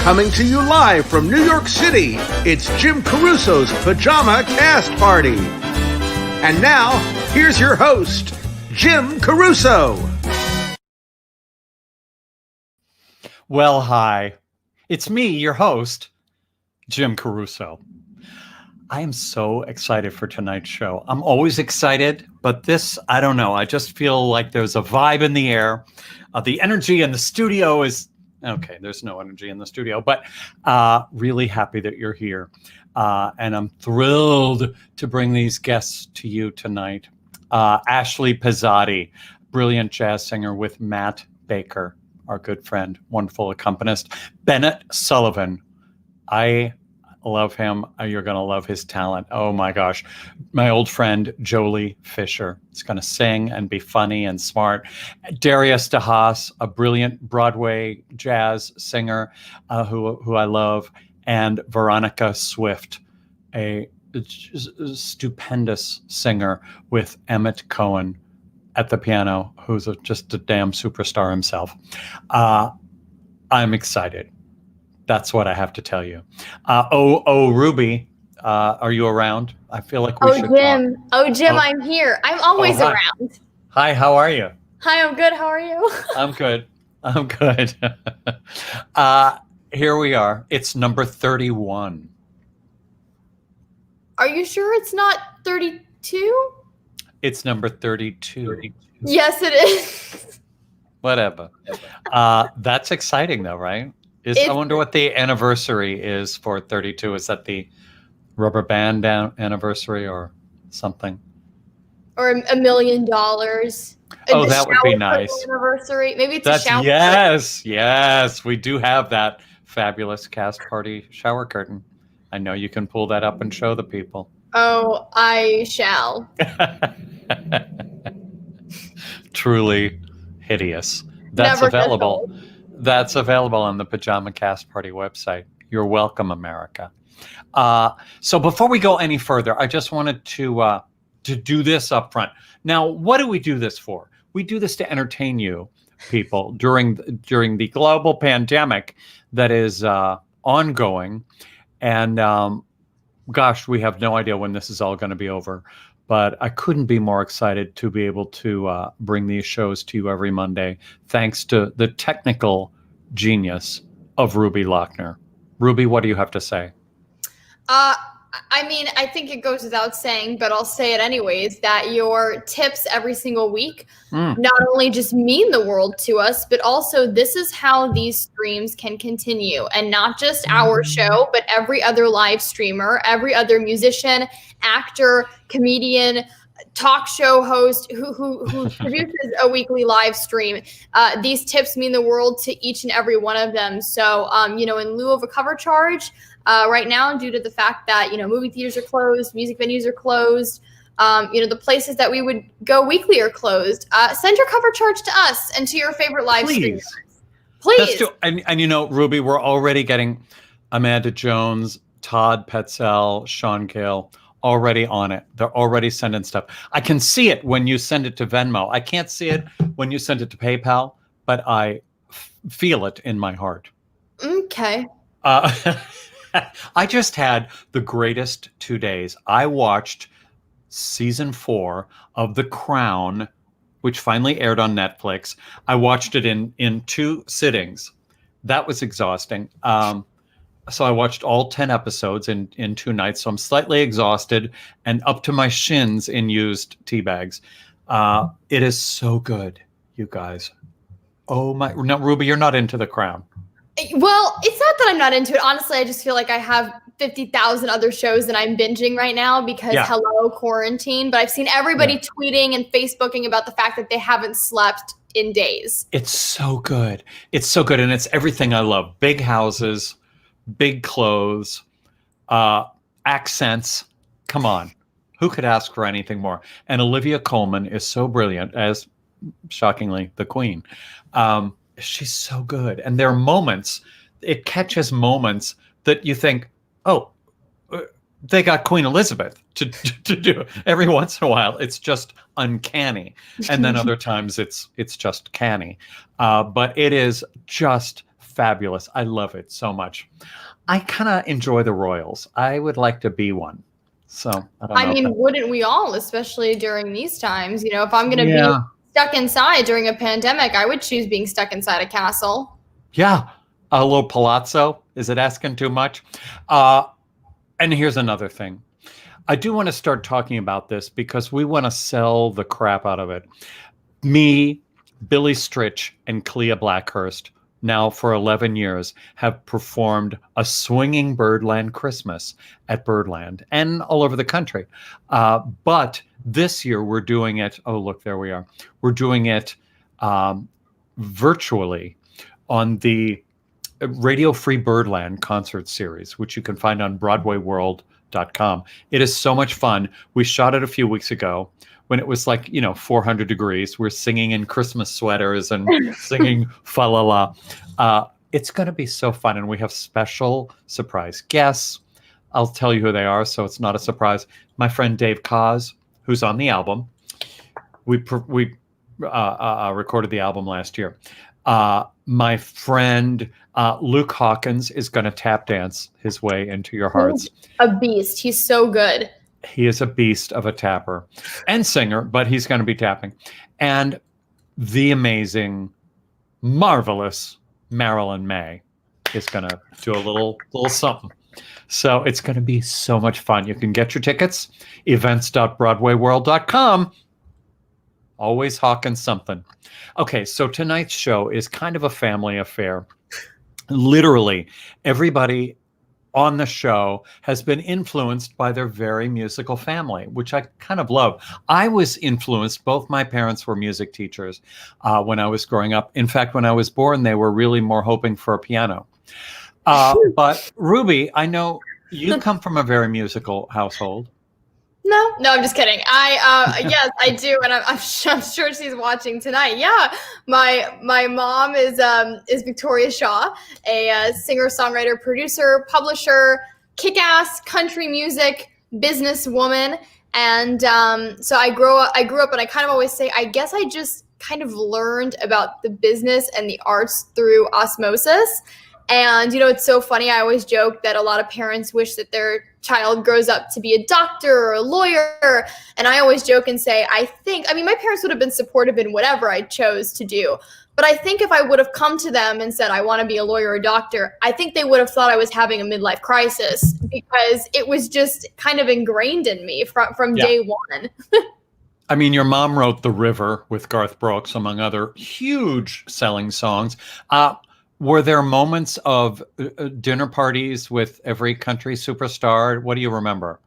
Coming to you live from New York City, it's Jim Caruso's Pajama Cast Party. And now, here's your host, Jim Caruso. Well, hi. It's me, your host, Jim Caruso. I am so excited for tonight's show. I'm always excited, but this, I don't know. I just feel like there's a vibe in the air. The energy in the studio is, okay, there's no energy in the studio, but really happy that you're here. And I'm thrilled to bring these guests to you tonight. Ashley Pezzotti, brilliant jazz singer with Matt Baker, our good friend, wonderful accompanist. Bennett Sullivan. I love him. You're going to love his talent. Oh my gosh. My old friend, Jolie Fisher. Is going to sing and be funny and smart. Darius de Haas, a brilliant Broadway jazz singer who I love. And Veronica Swift, a stupendous singer with Emmett Cohen at the piano, who's just a damn superstar himself. I'm excited. That's what I have to tell you. Ruby, are you around? I feel like we should Jim. talk. Jim, I'm here. I'm always around. Hi, how are you? Hi, I'm good. How are you? I'm good. Here we are. It's number 31. Are you sure it's not 32? It's number 32. Yes, it is. Whatever. That's exciting though, right? I wonder what the anniversary is for 32. Is that the rubber band anniversary or something? Or $1 million. Oh, that would be nice. Anniversary. Maybe it's a shower curtain. Yes. We do have that fabulous cast party shower curtain. I know you can pull that up and show the people. Oh, I shall. Truly hideous. That's Never available. That's available on the Pajama Cast Party website. You're welcome, America. So before we go any further, I just wanted to do this up front. Now, what do we do this for? We do this to entertain you people during the global pandemic that is ongoing. And gosh, we have no idea when this is all going to be over. But I couldn't be more excited to be able to bring these shows to you every Monday, thanks to the technical genius of Ruby Lochner. Ruby, what do you have to say? I mean, I think it goes without saying, but I'll say it anyways, that your tips every single week not only just mean the world to us, but also this is how these streams can continue. And not just our show, but every other live streamer, every other musician, actor, comedian, talk show host who produces a weekly live stream. These tips mean the world to each and every one of them. So, in lieu of a cover charge, right now, due to the fact that, movie theaters are closed, music venues are closed, the places that we would go weekly are closed, send your cover charge to us and to your favorite live streamers. Please. And Ruby, we're already getting Amanda Jones, Todd Petzl, Sean Gale already on it. They're already sending stuff. I can see it when you send it to Venmo. I can't see it when you send it to PayPal, but I feel it in my heart. Okay. I just had the greatest 2 days. I watched season 4 of The Crown, which finally aired on Netflix. I watched it in 2 sittings. That was exhausting. So I watched all 10 episodes in 2 nights. So I'm slightly exhausted and up to my shins in used tea bags. It is so good, you guys. Oh my! No, Ruby, you're not into The Crown. Well, it's not that I'm not into it. Honestly, I just feel like I have 50,000 other shows that I'm binging right now because hello, quarantine. But I've seen everybody tweeting and Facebooking about the fact that they haven't slept in days. It's so good. It's so good. And it's everything I love. Big houses, big clothes, accents. Come on. Who could ask for anything more? And Olivia Colman is so brilliant as, shockingly, the Queen. She's so good. And there are moments, it catches moments that you think, oh, they got Queen Elizabeth to do every once in a while. It's just uncanny. And then other times it's just canny. But it is just fabulous. I love it so much. I kind of enjoy the Royals. I would like to be one. So I don't know. I mean, wouldn't we all, especially during these times? You know, if I'm going to be stuck inside during a pandemic, I would choose being stuck inside a castle. Yeah. A little palazzo. Is it asking too much? And here's another thing. I do want to start talking about this because we want to sell the crap out of it. Me, Billy Stritch, and Clea Blackhurst, now for 11 years, have performed a swinging Birdland Christmas at Birdland and all over the country. But this year we're doing it. Oh, look, there we are. We're doing it virtually on the Radio Free Birdland concert series, which you can find on BroadwayWorld.com. It is so much fun. We shot it a few weeks ago when it was like, 400 degrees. We're singing in Christmas sweaters and singing fa la la. It's going to be so fun. And we have special surprise guests. I'll tell you who they are, so it's not a surprise. My friend Dave Koz, who's on the album. We recorded the album last year. My friend Luke Hawkins is going to tap dance his way into your hearts. A beast. He's so good. He is a beast of a tapper and singer, but he's going to be tapping. And the amazing, marvelous Marilyn May is going to do a little something. So it's going to be so much fun. You can get your tickets, events.broadwayworld.com. Always hawking something. Okay, so tonight's show is kind of a family affair. Literally, everybody on the show has been influenced by their very musical family, which I kind of love. I was influenced. Both my parents were music teachers when I was growing up. In fact, when I was born, they were really more hoping for a piano. But Ruby, I know you come from a very musical household. No, I'm just kidding. Yes, I do, and I'm sure she's watching tonight. Yeah, my mom is Victoria Shaw, a singer, songwriter, producer, publisher, kick-ass country music businesswoman, and so I grew up, and I kind of always say, I guess I just kind of learned about the business and the arts through osmosis. And, it's so funny. I always joke that a lot of parents wish that their child grows up to be a doctor or a lawyer. And I always joke and say, my parents would have been supportive in whatever I chose to do. But I think if I would have come to them and said, I want to be a lawyer or a doctor, I think they would have thought I was having a midlife crisis because it was just kind of ingrained in me from day one. I mean, your mom wrote The River with Garth Brooks, among other huge selling songs. Were there moments of dinner parties with every country superstar? What do you remember?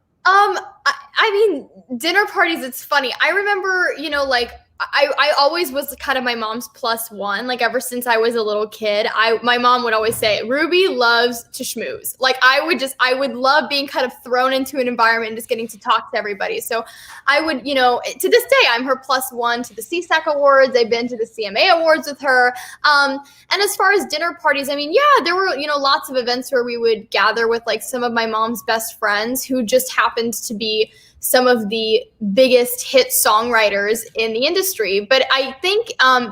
Dinner parties, it's funny. I remember, I always was kind of my mom's plus one. Like ever since I was a little kid, my mom would always say, Ruby loves to schmooze. Like I would love being kind of thrown into an environment and just getting to talk to everybody. So I would, to this day, I'm her plus one to the CSAC Awards. I've been to the CMA Awards with her. And as far as dinner parties, there were, lots of events where we would gather with like some of my mom's best friends who just happened to be some of the biggest hit songwriters in the industry. But I think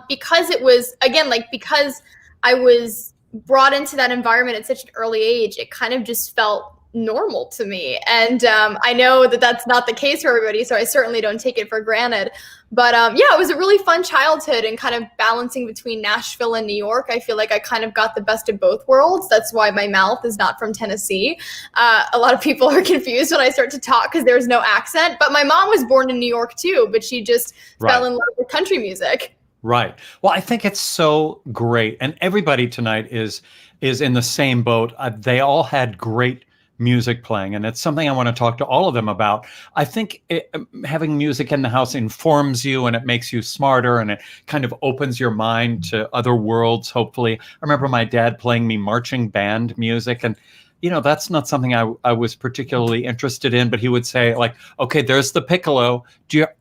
because it was, again, because I was brought into that environment at such an early age, it kind of just felt normal to me. And I know that that's not the case for everybody, so I certainly don't take it for granted. But it was a really fun childhood and kind of balancing between Nashville and New York. I feel like I kind of got the best of both worlds. That's why my mouth is not from Tennessee. A lot of people are confused when I start to talk because there's no accent. But my mom was born in New York too, but she just fell in love with country music. Right. Well, I think it's so great. And everybody tonight is in the same boat. They all had great music playing, and it's something I want to talk to all of them about. I think having music in the house informs you, and it makes you smarter, and it kind of opens your mind to other worlds, hopefully. I remember my dad playing me marching band music, and that's not something I was particularly interested in, but he would say, like, okay, there's the piccolo.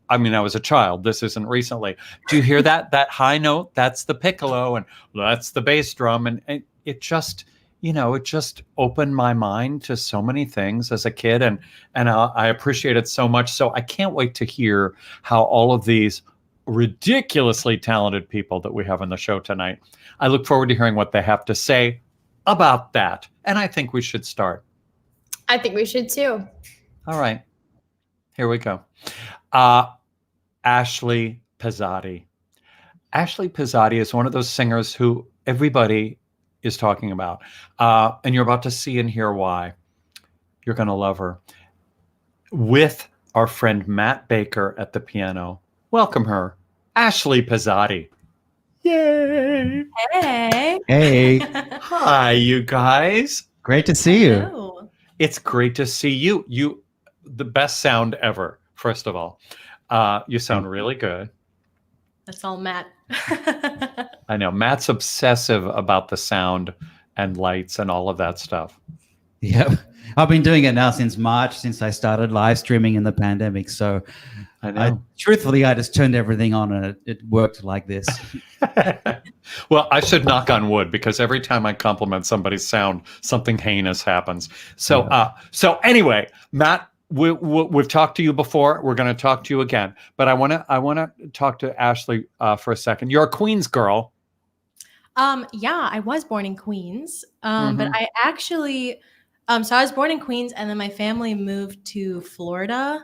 I was a child. This isn't recently. Do you hear that high note? That's the piccolo, and that's the bass drum. And it just, it just opened my mind to so many things as a kid, and I appreciate it so much. So I can't wait to hear how all of these ridiculously talented people that we have on the show tonight. I look forward to hearing what they have to say about that. And I think we should start. I think we should too. All right. Here we go. Ashley Pezzotti. Ashley Pezzotti is one of those singers who everybody is talking about. And you're about to see and hear why. You're going to love her. With our friend Matt Baker at the piano. Welcome her, Ashley Pezzotti. Yay! Hey. Hey. Hi, you guys. Great to see you. Hello. It's great to see you. You, the best sound ever, first of all. You sound really good. That's all Matt. I know. Matt's obsessive about the sound and lights and all of that stuff. Yep. I've been doing it now since March, since I started live streaming in the pandemic. So I know. Truthfully, I just turned everything on and it worked like this. Well, I should knock on wood because every time I compliment somebody's sound, something heinous happens. So, so anyway, Matt, we've talked to you before. We're going to talk to you again, but I want to talk to Ashley for a second. You're a Queens girl. Yeah, I was born in Queens, but I actually, so I was born in Queens, and then my family moved to Florida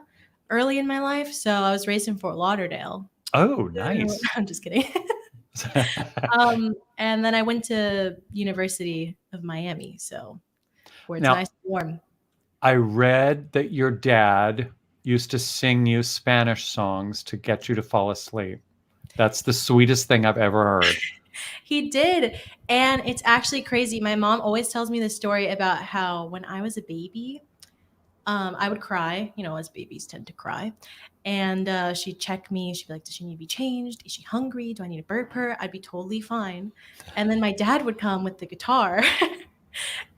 early in my life. So I was raised in Fort Lauderdale. Oh, nice. I'm just kidding. And then I went to University of Miami, so where it's nice and warm. I read that your dad used to sing you Spanish songs to get you to fall asleep. That's the sweetest thing I've ever heard. He did. And it's actually crazy. My mom always tells me this story about how when I was a baby, I would cry, as babies tend to cry. And she'd check me. She'd be like, does she need to be changed? Is she hungry? Do I need to burp her? I'd be totally fine. And then my dad would come with the guitar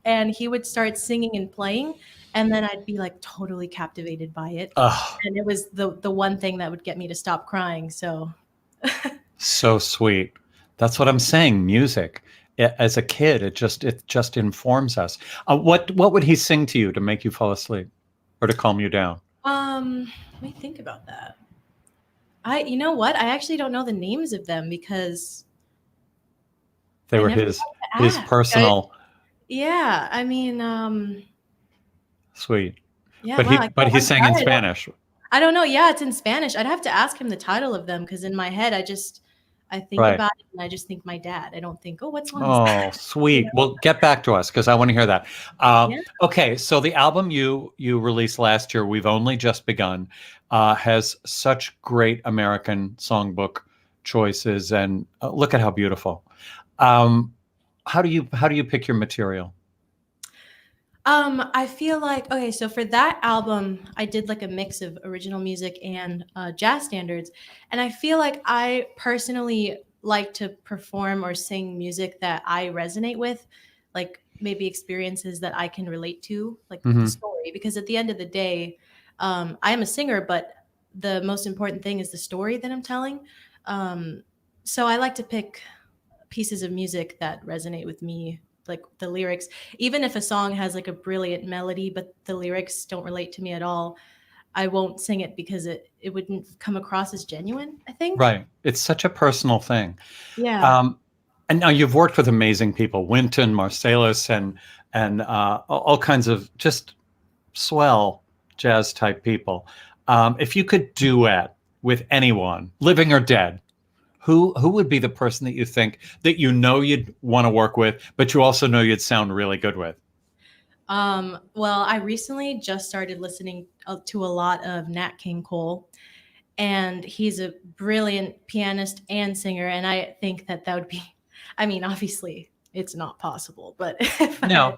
and he would start singing and playing. And then I'd be like totally captivated by it. And it was the one thing that would get me to stop crying. So sweet. That's what I'm saying. Music. As a kid, it just informs us. What would he sing to you to make you fall asleep or to calm you down? Let me think about that. You know what? I actually don't know the names of them because they were his personal. Yeah, I mean, sweet. Yeah, but he sang in Spanish. I don't know. Yeah, it's in Spanish. I'd have to ask him the title of them because in my head, I think about it and I just think my dad. I don't think, what song is that? Oh, sweet. Well, get back to us because I want to hear that. Okay, so the album you released last year, We've Only Just Begun, has such great American songbook choices, and look at how beautiful. How do you pick your material? I feel like, okay, so for that album, I did like a mix of original music and jazz standards. And I feel like I personally like to perform or sing music that I resonate with, like maybe experiences that I can relate to, like the story. Because at the end of the day, I am a singer, but the most important thing is the story that I'm telling. So I like to pick pieces of music that resonate with me, like the lyrics, even if a song has like a brilliant melody, but the lyrics don't relate to me at all, I won't sing it because it wouldn't come across as genuine, I think. Right. It's such a personal thing. Yeah. And now you've worked with amazing people, Wynton Marsalis and all kinds of just swell jazz type people. If you could duet with anyone, living or dead, who would be the person that you think that you'd want to work with, but you also know you'd sound really good with? Well, I recently just started listening to a lot of Nat King Cole, and he's a brilliant pianist and singer. And I think that would be, I mean, obviously it's not possible, but No,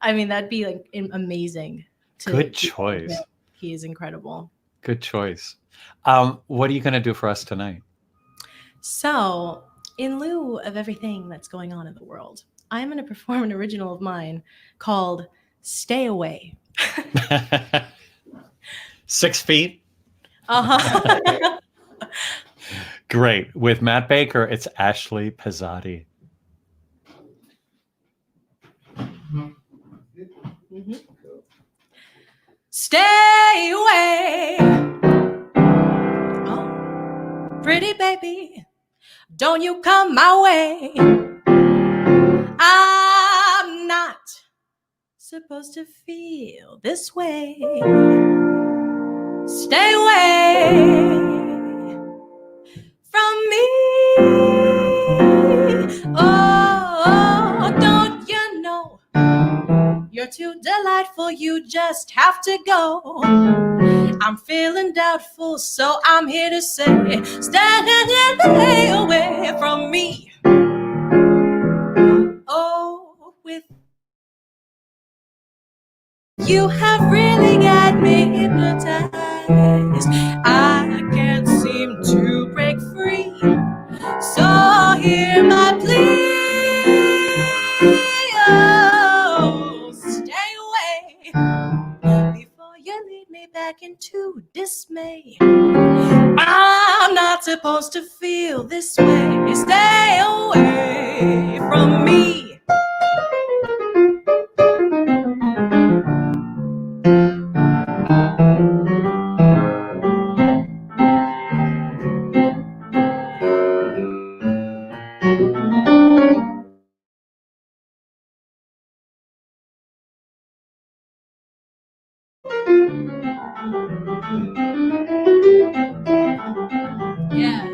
that'd be like amazing. Good choice. He is incredible. Good choice. What are you going to do for us tonight? So, in lieu of everything that's going on in the world, I'm going to perform an original of mine called Stay Away. 6 feet? Uh-huh. Great. With Matt Baker, it's Ashley Pezzotti. Stay away. baby, don't you come my way. I'm not supposed to feel this way. Stay away from me. Oh, don't you know you're too delightful, you just have to go. I'm feeling doubtful, so I'm here to say, stay away from me. Oh, with you have really got me hypnotized. I can't seem to break free, so hear my plea. Oh, stay away before you lead me back into dismay. I'm not supposed to feel this way. Stay away from me. Yeah.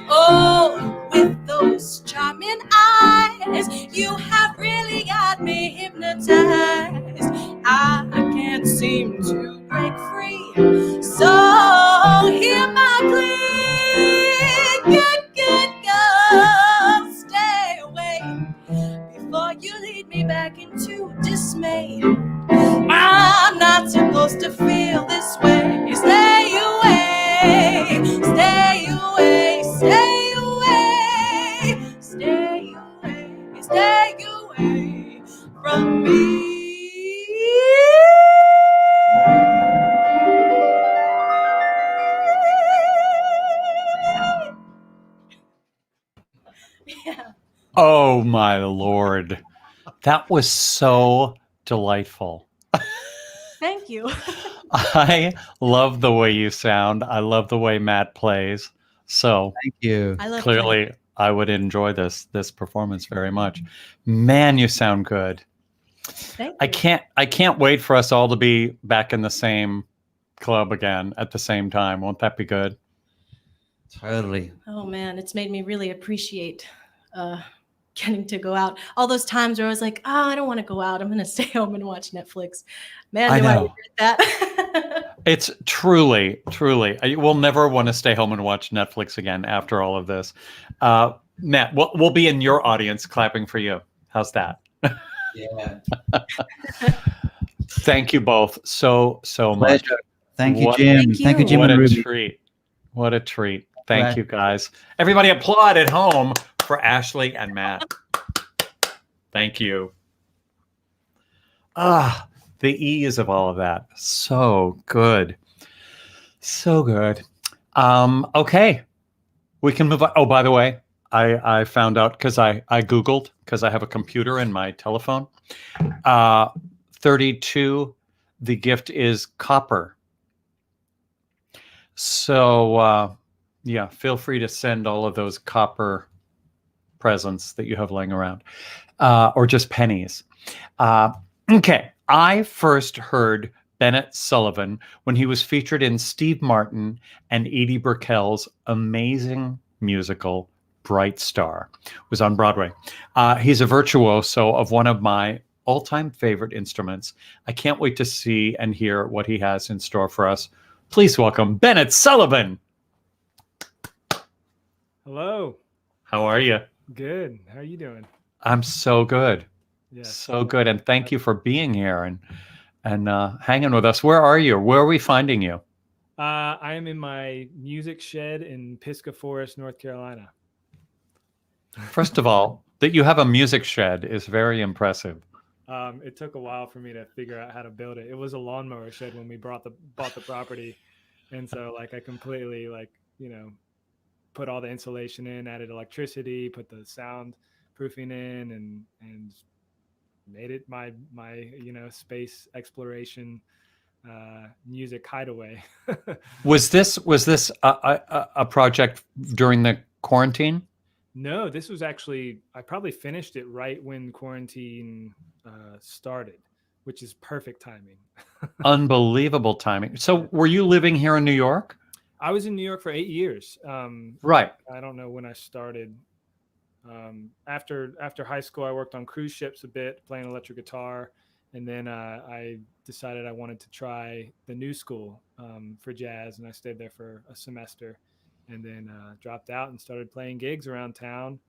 Oh, with those charming eyes, you have really got me hypnotized. I can't seem to break free, so hear my plea. Good girl, stay away before you lead me back into dismay. I'm not supposed to feel this way. Stay away, stay away, stay away, stay away, stay away from me. Yeah. Oh my Lord. That was so delightful. Thank you. I love the way you sound. I love the way Matt plays. So Thank you. I love clearly I would enjoy this performance very much. Man, you sound good. Thank I you. can't wait for us all to be back in the same club again at the same time. Won't that be good? Totally. Oh man, it's made me really appreciate getting to go out. All those times where I was like, oh, I don't want to go out. I'm going to stay home and watch Netflix. Man, do I regret that. It's truly. I will never want to stay home and watch Netflix again after all of this. Matt, we'll be in your audience clapping for you. How's that? Yeah. Thank you both so much. Thank you, Jim. Thank you, Jim What and a Ruby. treat. What a treat. Thank you, guys. Everybody applaud at home for Ashley and Matt. Thank you. The ease of all of that. So good. So good. Okay. We can move on. Oh, by the way, I found out because I Googled, because I have a computer in my telephone. 32, the gift is copper. So, yeah, feel free to send all of those copper presents that you have laying around, or just pennies. Okay, I first heard Bennett Sullivan when he was featured in Steve Martin and Edie Brickell's amazing musical Bright Star. It was on Broadway. He's a virtuoso of one of my all-time favorite instruments. I can't wait to see and hear what he has in store for us. Please welcome Bennett Sullivan. Hello. How are you? Good. How are you doing? I'm so good. Yes. So good. And thank you for being here and hanging with us. Where are you? Where are we finding you? I am in my music shed in Pisgah Forest, North Carolina. First of all, that you have a music shed is very impressive. It took a while for me to figure out how to build it. It was a lawnmower shed when we bought the property. And so like I completely put all the insulation in, added electricity, put the soundproofing in and made it my space exploration music hideaway. Was this a project during the quarantine? No, this was actually, I probably finished it right when quarantine started, which is perfect timing. Unbelievable timing. So were you living here in New York? I was in New York for 8 years. Right. I don't know when I started. After high school, I worked on cruise ships a bit, playing electric guitar. And then I decided I wanted to try the new school for jazz. And I stayed there for a semester and then dropped out and started playing gigs around town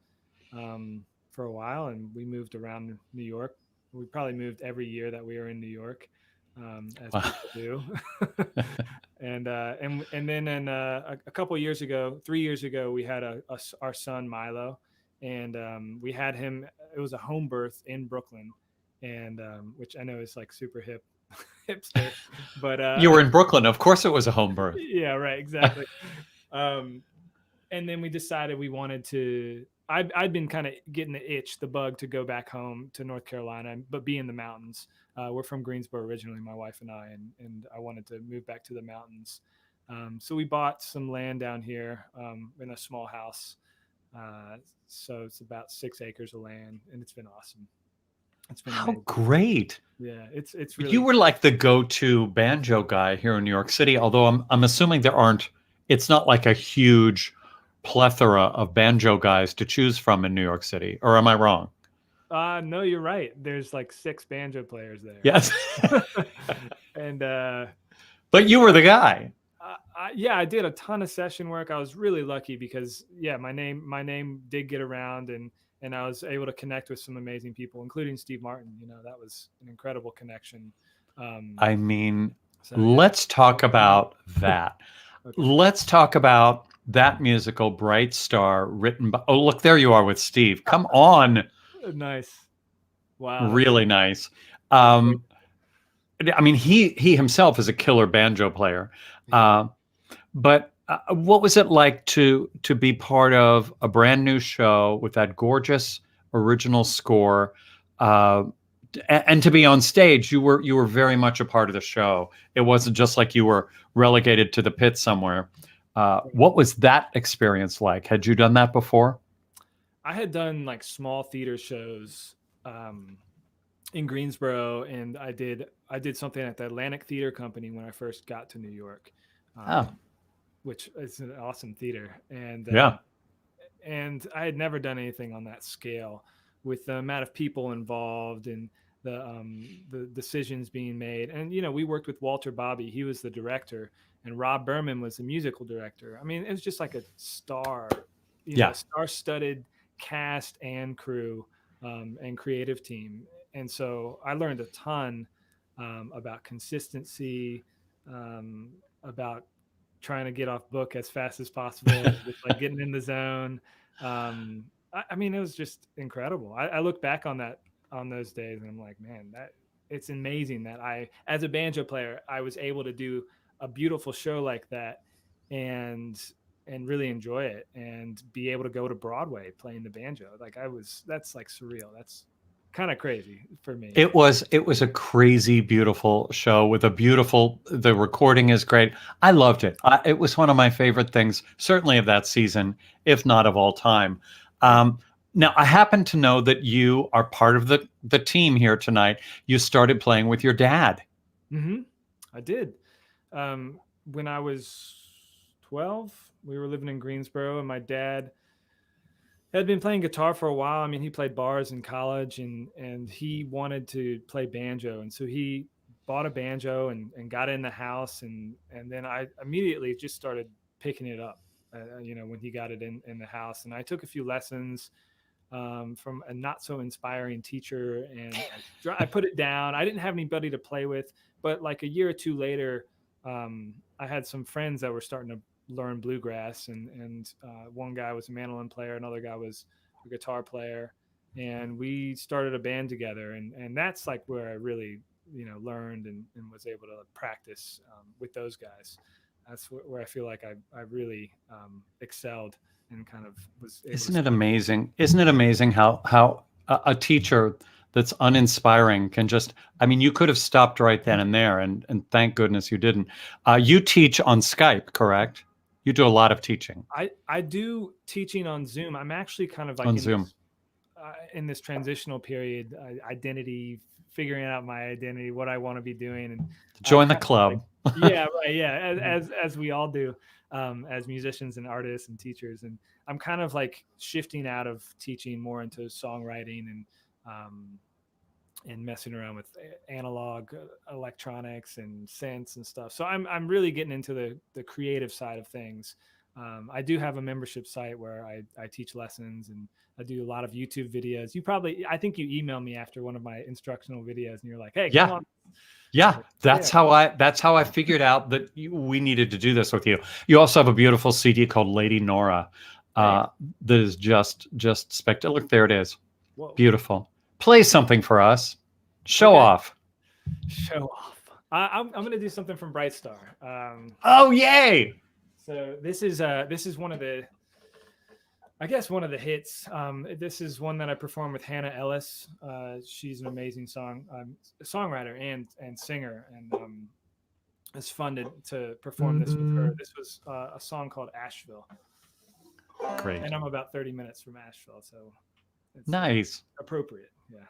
for a while. And we moved around New York. We probably moved every year that we were in New York, as people do. And then a couple of years ago, 3 years ago, we had our son Milo, and we had him. It was a home birth in Brooklyn, and which I know is like super hipster, but you were in Brooklyn. Of course, it was a home birth. Yeah, right, exactly. And then we decided we wanted to. I'd been kind of getting the bug to go back home to North Carolina, but be in the mountains. We're from Greensboro originally, my wife and I, and I wanted to move back to the mountains. So we bought some land down here in a small house. So it's about 6 acres of land, and it's been awesome. It's been how amazing. Great. Yeah, it's really. You were like the go-to banjo guy here in New York City, although I'm assuming it's not like a huge plethora of banjo guys to choose from in New York City, or am I wrong? No, you're right. There's like 6 banjo players there. Yes. And but you were the guy. I did a ton of session work. I was really lucky because my name did get around, and I was able to connect with some amazing people, including Steve Martin. That was an incredible connection. Let's talk about that. Okay. Let's talk about that musical Bright Star, written by, oh, look, there you are with Steve. Come on. Nice. Wow. Really nice. He himself is a killer banjo player. But what was it like to be part of a brand new show with that gorgeous original score, and to be on stage? You were very much a part of the show. It wasn't just like you were relegated to the pit somewhere. What was that experience like? Had you done that before? I had done like small theater shows in Greensboro, and I did something at the Atlantic Theater Company when I first got to New York, which is an awesome theater. And and I had never done anything on that scale with the amount of people involved and the decisions being made. And, you know, we worked with Walter Bobby. He was the director, and Rob Berman was the musical director. I mean, it was just like a star-studded cast and crew and creative team. And so I learned a ton about consistency, about trying to get off book as fast as possible, just like getting in the zone. I mean, it was just incredible. I look back on those days and I'm like, man, it's amazing that as a banjo player, I was able to do a beautiful show like that and really enjoy it and be able to go to Broadway playing the banjo. Like that's like surreal. That's kind of crazy for me. It was a crazy, beautiful show with the recording is great. I loved it. It was one of my favorite things, certainly of that season, if not of all time. Now, I happen to know that you are part of the team here tonight. You started playing with your dad. Mm-hmm. I did. When I was 12, we were living in Greensboro, and my dad had been playing guitar for a while. I mean, he played bars in college, and he wanted to play banjo. And so he bought a banjo and got it in the house. And then I immediately just started picking it up, when he got it in the house. And I took a few lessons from a not so inspiring teacher, and I put it down. I didn't have anybody to play with, but like a year or two later, I had some friends that were starting to learn bluegrass, and one guy was a mandolin player, another guy was a guitar player, and we started a band together, and that's like where I really learned and was able to practice with those guys. That's where I feel like I really excelled and kind of was able Isn't it amazing? Isn't it amazing how a teacher that's uninspiring can just, I mean, you could have stopped right then and there, and thank goodness you didn't. You teach on Skype, correct? You do a lot of teaching. I do teaching on Zoom. I'm actually kind of like on Zoom. In this transitional period, identity, figuring out my identity, what I want to be doing, and join the club. Yeah, right. Yeah, as we all do, as musicians and artists and teachers. And I'm kind of like shifting out of teaching more into songwriting and messing around with analog electronics and synths and stuff. So I'm really getting into the creative side of things. I do have a membership site where I teach lessons, and I do a lot of YouTube videos. I think you emailed me after one of my instructional videos, and you're like, "Hey, come on." Yeah, that's how I figured out that we needed to do this with you. You also have a beautiful CD called Lady Nora, that is just spectacular. Look, there it is. Whoa. Beautiful. Play something for us. Show off. I'm going to do something from Bright Star. Oh, yay! So this is one of the hits. This is one that I performed with Hannah Ellis. She's an amazing songwriter and singer, and it's fun to perform this with her. This was a song called Asheville. Great. And I'm about 30 minutes from Asheville, so it's nice. Appropriate, yeah.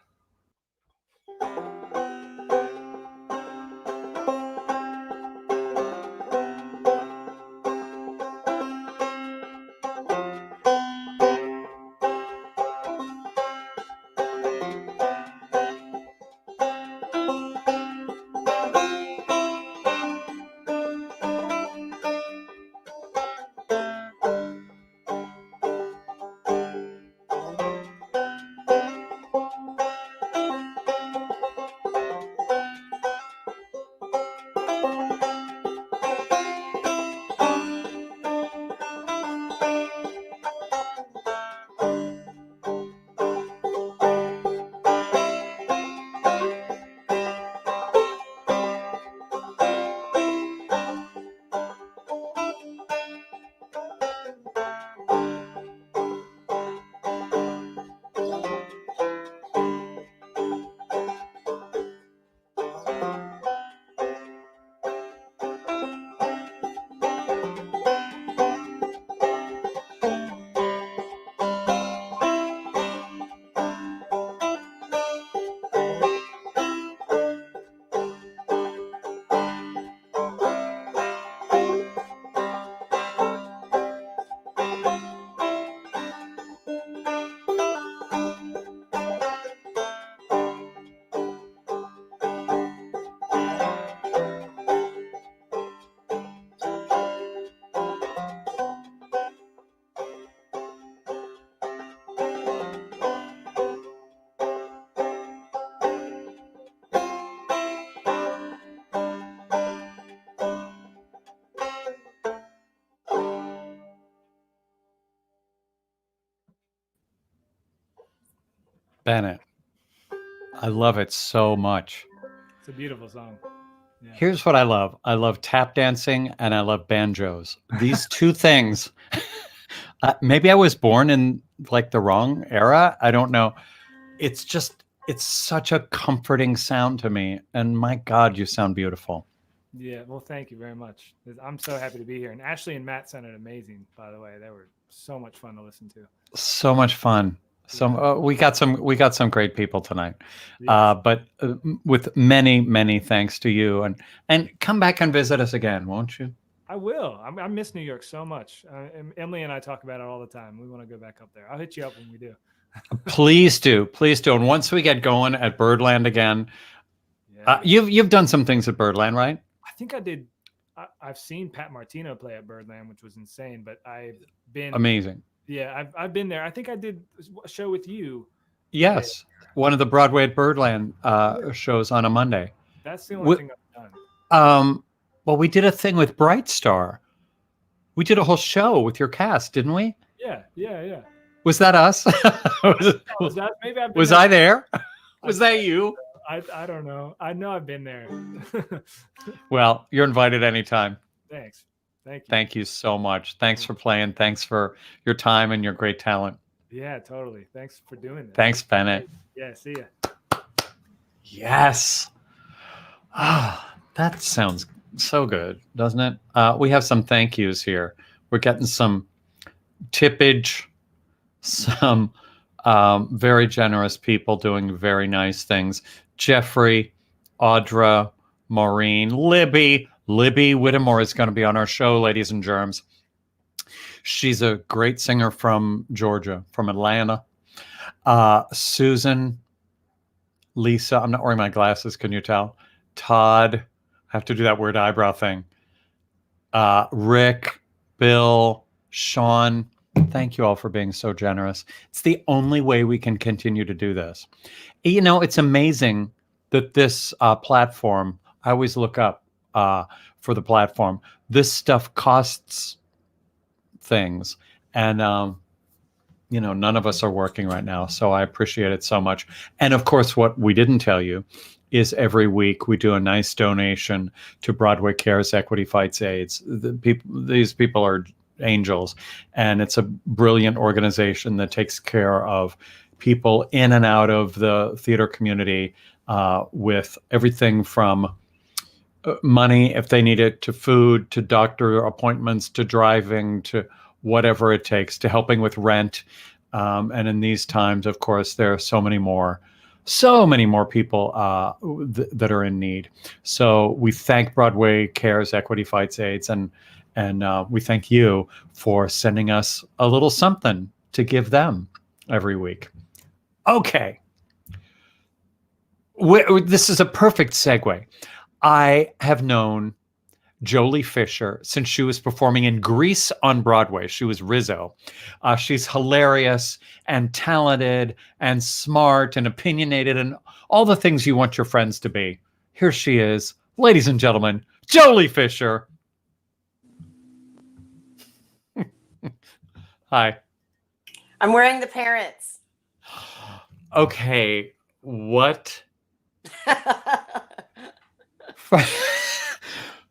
Bennett, I love it so much. It's a beautiful song. Yeah. Here's what I love. I love tap dancing and I love banjos. These two things. Maybe I was born in like the wrong era. I don't know. It's such a comforting sound to me. And my God, you sound beautiful. Yeah, well, thank you very much. I'm so happy to be here. And Ashley and Matt sounded amazing, by the way. They were so much fun to listen to. So much fun. We got some great people tonight. Yes. But with many thanks to you, and come back and visit us again, won't you? I will. I miss New York so much. Emily and I talk about it all the time. We want to go back up there. I'll hit you up when we do. Please do. And once we get going at Birdland again, Yeah. You've done some things at Birdland, right? I think I did. I've seen Pat Martino play at Birdland, which was insane. But I've been Amazing. Yeah, I've been there. I think I did a show with you. Yes, one of the Broadway at Birdland shows on a Monday. That's the only thing I've done. Well, we did a thing with Bright Star. We did a whole show with your cast, didn't we? Yeah. Was that us? Maybe I've been Was there. I there? Was that you? I don't know. I know I've been there. Well, you're invited anytime. Thanks. Thank you. Thank you so much. Thanks for playing. Thanks for your time and your great talent. Yeah, totally. Thanks for doing this. Thanks, Bennett. Yeah, see ya. Yes. That sounds so good, doesn't it? We have some thank yous here. We're getting some tippage, some very generous people doing very nice things. Jeffrey, Audra, Maureen, Libby Whittemore is going to be on our show, ladies and germs. She's a great singer from Georgia, from Atlanta. Susan, Lisa, I'm not wearing my glasses, can you tell? Todd, I have to do that weird eyebrow thing. Rick, Bill, Sean, thank you all for being so generous. It's the only way we can continue to do this. You know, it's amazing that this platform, I always look up for the platform. This stuff costs things. And, you know, none of us are working right now. So I appreciate it so much. And of course, what we didn't tell you is every week we do a nice donation to Broadway Cares Equity Fights AIDS. These people are angels, and it's a brilliant organization that takes care of people in and out of the theater community with everything from money, if they need it, to food, to doctor appointments, to driving, to whatever it takes, to helping with rent. And in these times, of course, there are so many more people that are in need. So we thank Broadway Cares Equity Fights AIDS, and we thank you for sending us a little something to give them every week. Okay. This is a perfect segue. I have known Jolie Fisher since she was performing in Grease on Broadway. She was Rizzo. She's hilarious and talented and smart and opinionated and all the things you want your friends to be. Here she is, ladies and gentlemen, Jolie Fisher. Hi. I'm wearing the parents. Okay, what?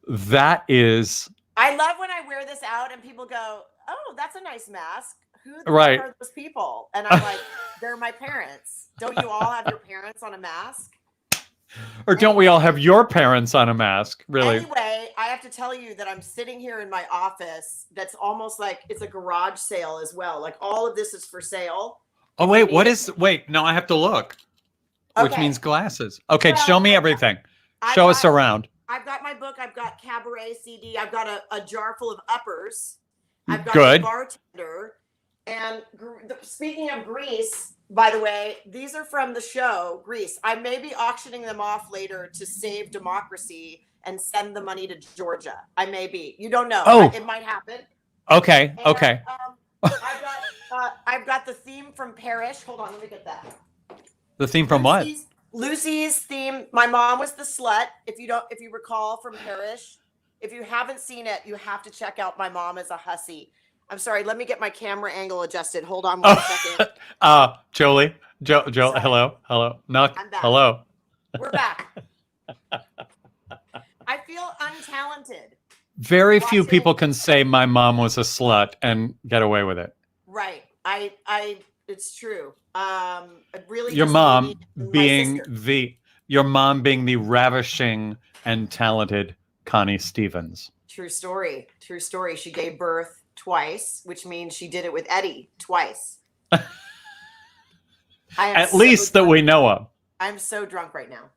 That is. I love when I wear this out and people go, "Oh, that's a nice mask. Who the Right. fuck are those people?" And I'm like, "They're my parents. Don't you all have your parents on a mask?" Or don't we all have your parents on a mask? Really? Anyway, I have to tell you that I'm sitting here in my office. That's almost like it's a garage sale as well. Like all of this is for sale. Oh, wait, wait, no, I have to look. Which Okay. means glasses. Okay, Well, show me everything. I've Show us got- around. I've got my book. I've got Cabaret CD. I've got a jar full of uppers. I've got Good. a bartender. And speaking of Grease, by the way, these are from the show Grease. I may be auctioning them off later to save democracy and send the money to Georgia. I may be. You don't know. Oh. It might happen. Okay, And, okay. I've got the theme from Parrish. Hold on, let me get that. The theme from what? Lucy's theme. My mom was the slut. If you recall from Parrish, if you haven't seen it, you have to check out My Mom is a Hussy. I'm sorry. Let me get my camera angle adjusted. Hold on one second. Jolie, Joe, Sorry. hello. Knock. I'm back. Hello. We're back. I feel untalented. Very few Watching- people can say my mom was a slut and get away with it. Right. It's true. Really, Your just mom me and my being sister. your mom being the ravishing and talented Connie Stevens. True story. True story. She gave birth twice, which means she did it with Eddie twice. At least that we know of. I'm so drunk right now.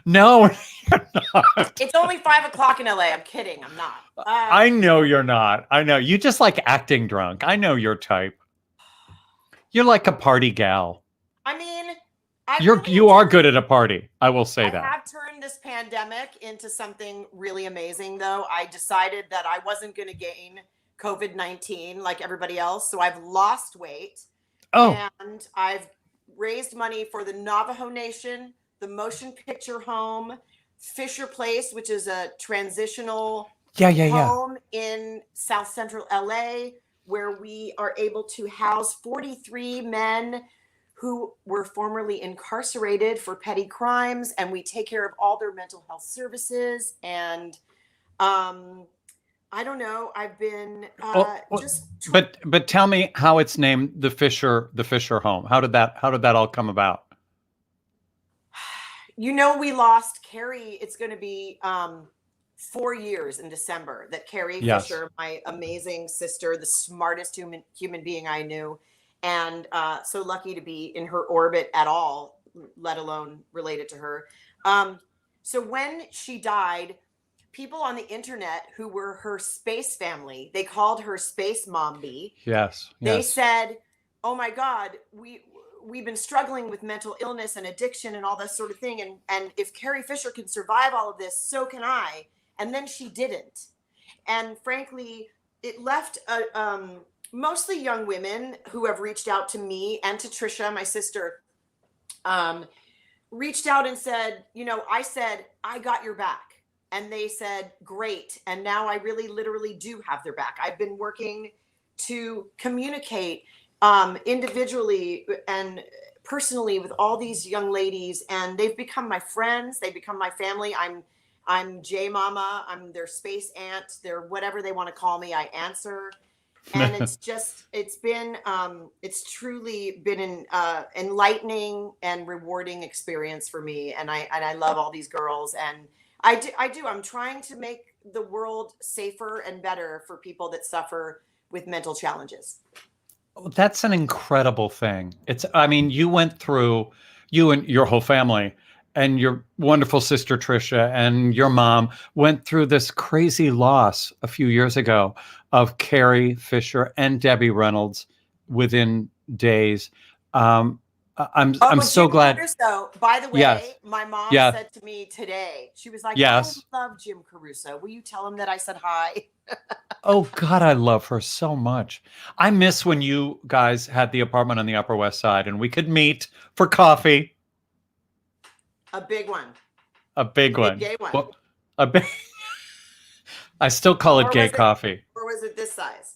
No, you're not. It's only 5:00 in LA. I'm kidding. I'm not. I know you're not. I know. You just like acting drunk. I know your type. You're like a party gal. I mean, You are good at a party. I will say I that. have turned this pandemic into something really amazing, though. I decided that I wasn't going to gain COVID-19 like everybody else. So I've lost weight. Oh, And I've raised money for the Navajo Nation, the Motion Picture Home, Fisher Place, which is a transitional yeah. home in South Central LA, where we are able to house 43 men who were formerly incarcerated for petty crimes, and we take care of all their mental health services. And I don't know. I've been but tell me how it's named the Fisher home. How did that all come about? We lost Carrie. It's going to be 4 years in December that Carrie Fisher, my amazing sister, the smartest human being I knew, and so lucky to be in her orbit at all, let alone related to her. So when she died, people on the internet who were her space family, they called her Space Mom B. Yes. They said, "Oh my God, we've been struggling with mental illness and addiction and all this sort of thing. And if Carrie Fisher can survive all of this, so can I." And then she didn't. And frankly, it left mostly young women who have reached out to me and to Trisha, my sister, reached out and said, I said, "I got your back." And they said, "Great." And now I really literally do have their back. I've been working to communicate individually and personally with all these young ladies, and they've become my friends. They become my family. I'm J Mama. I'm their space aunt. They're whatever they want to call me. I answer. And it's truly been an enlightening and rewarding experience for me. And I love all these girls, and I do. I'm trying to make the world safer and better for people that suffer with mental challenges. That's an incredible thing. You went through, you and your whole family and your wonderful sister, Trisha, and your mom went through this crazy loss a few years ago of Carrie Fisher and Debbie Reynolds within days. I'm so glad. Caruso, by the way, Yes. my mom said to me today, she was like, Yes. "I love Jim Caruso. Will you tell him that I said hi?" Oh God, I love her so much. I miss when you guys had the apartment on the Upper West Side and we could meet for coffee. A big one. A big one. Gay one. Well, a big. I still call it Or gay was it- coffee. Or was it this size?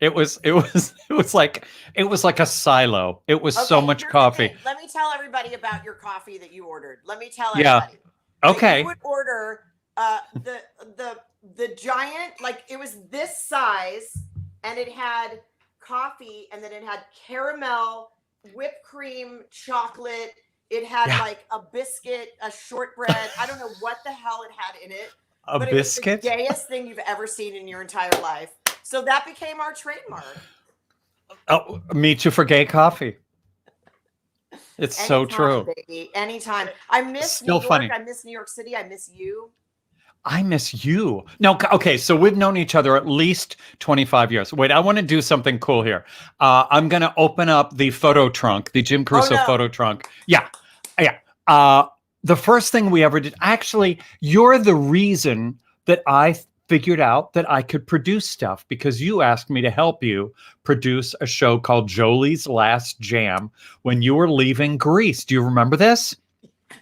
It was like a silo. It was so Okay, much here's the coffee. thing. Let me tell everybody about your coffee that you ordered. Let me tell Yeah. everybody. that Okay. You would order the giant, like it was this size, and it had coffee, and then it had caramel, whipped cream, chocolate. It had like a biscuit, a shortbread. I don't know what the hell it had in it. A but biscuit? It was the gayest thing you've ever seen in your entire life. So that became our trademark. Oh, meet you for gay coffee. It's so Anytime, true. baby. Anytime. I miss Still New York. funny. I miss New York City. I miss you. I miss you. No, okay, so we've known each other at least 25 years. Wait, I want to do something cool here. I'm going to open up the photo trunk, the Jim Caruso photo trunk. Yeah. The first thing we ever did, actually, you're the reason that I figured out that I could produce stuff, because you asked me to help you produce a show called Jolie's Last Jam when you were leaving Greece. Do you remember this?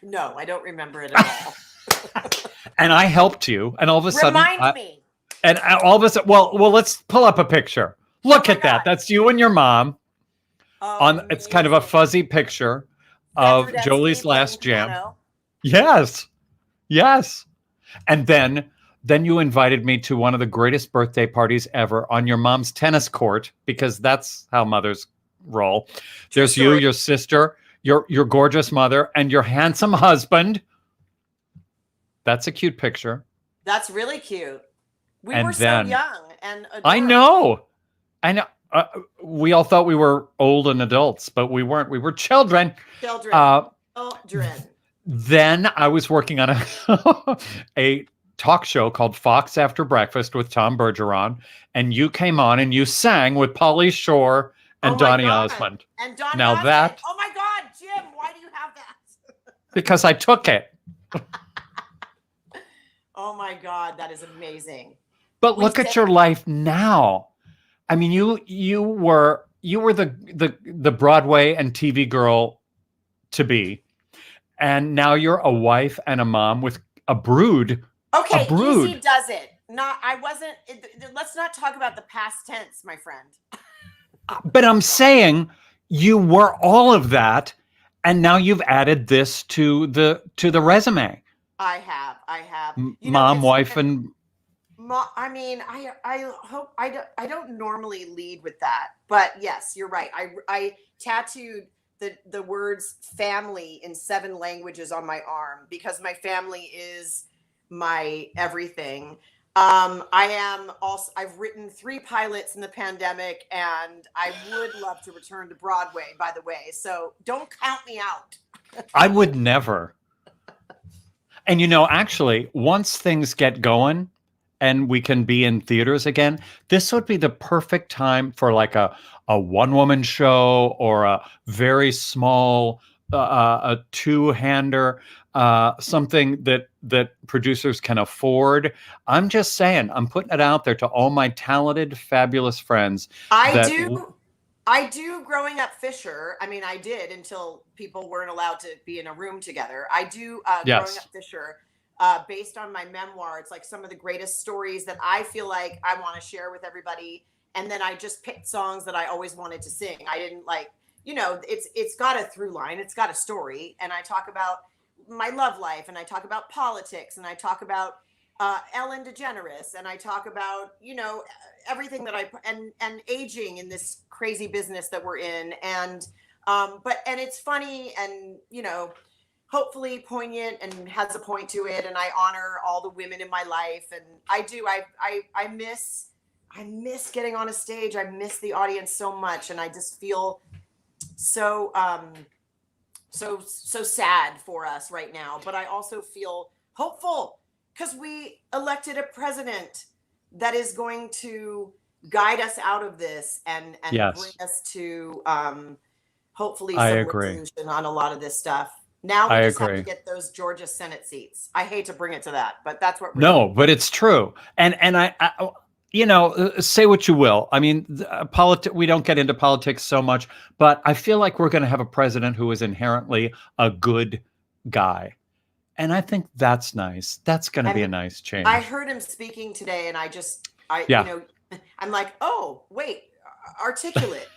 No, I don't remember it at all. And I helped you, and all of a sudden, Remind me. and all of a sudden, well, let's pull up a picture. Look Oh my at that. God. That's you and your mom. Oh, It's kind of a fuzzy picture. of Frederick Jolie's Epstein playing Last Jam. piano. Yes. Yes. And then you invited me to one of the greatest birthday parties ever on your mom's tennis court, because that's how mothers roll. There's you, your sister, your gorgeous mother, and your handsome husband. That's a cute picture. That's really cute. We And were then- so young and adorable. I know. We all thought we were old and adults, but we weren't. We were children. Children. Then I was working on a talk show called Fox After Breakfast with Tom Bergeron, and you came on and you sang with Pauly Shore and Donny Osmond. And Donny Now Osmond. that- Oh my God, Jim, why do you have that? Because I took it. Oh my God, that is amazing. But look at your life now. I mean, you were the Broadway and TV girl to be, and now you're a wife and a mom with a brood. Okay, A brood. easy does it. Let's not talk about the past tense, my friend. But I'm saying you were all of that, and now you've added this to the resume. I have. Mom, wife, and I mean, I hope I don't normally lead with that, but yes, you're right. I tattooed the words family in 7 languages on my arm because my family is my everything. I've written 3 pilots in the pandemic, and I would love to return to Broadway, by the way. So don't count me out. I would never. And actually, once things get going and we can be in theaters again, this would be the perfect time for like a one-woman show or a very small a two-hander, something that producers can afford. I'm just saying, I'm putting it out there to all my talented, fabulous friends. I do growing up Fisher. I mean, I did until people weren't allowed to be in a room together. I do growing up Fisher, based on my memoir. It's like some of the greatest stories that I feel like I want to share with everybody. And then I just picked songs that I always wanted to sing. I didn't it's got a through line. It's got a story. And I talk about my love life, and I talk about politics, and I talk about Ellen DeGeneres, and I talk about, everything that and aging in this crazy business that we're in. And, and it's funny and, hopefully poignant and has a point to it. And I honor all the women in my life. And I miss getting on a stage. I miss the audience so much. And I just feel so sad for us right now. But I also feel hopeful because we elected a president that is going to guide us out of this and bring us to hopefully some resolution on a lot of this stuff. Now we just have to get those Georgia Senate seats. I hate to bring it to that, but that's what we're doing. But it's true. And I say what you will. I mean, we don't get into politics so much, but I feel like we're going to have a president who is inherently a good guy. And I think that's nice. That's going to be a nice change. I heard him speaking today, and I'm like, oh, wait, articulate,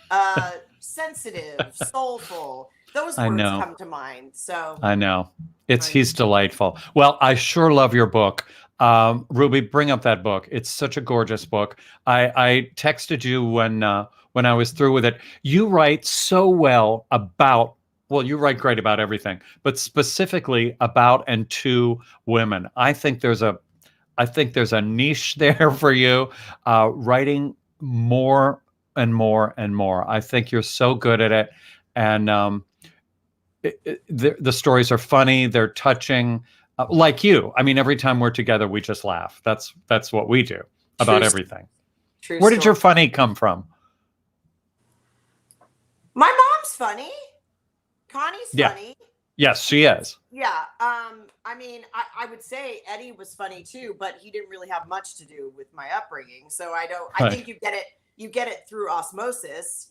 sensitive, soulful. Those words come to mind. So I know. He's delightful. Well, I sure love your book. Ruby, bring up that book. It's such a gorgeous book. I texted you when I was through with it. You write so well about, you write great about everything, but specifically about and to women. I think there's a niche there for you, writing more and more and more. I think you're so good at it. And the stories are funny. They're touching. Like you. I mean, every time we're together, we just laugh. That's what we do about everything. Where did your funny come from? My mom's funny. Connie's funny. Yes, she is. Yeah. I mean, I would say Eddie was funny too, but he didn't really have much to do with my upbringing. So I think you get it through osmosis,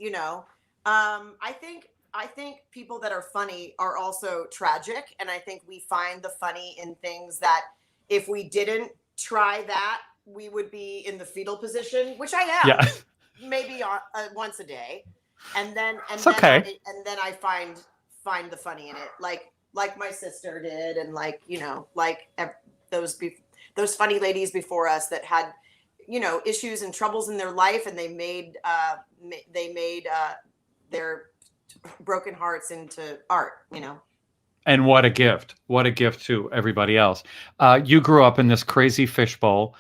I think people that are funny are also tragic. And I think we find the funny in things that if we didn't try that, we would be in the fetal position, which I am, maybe once a day. And then I find find the funny in it, like my sister did, and like, you know, like those funny ladies before us that had, you know, issues and troubles in their life, and they made their broken hearts into art, you know. And what a gift. What a gift to everybody else. You grew up in this crazy fishbowl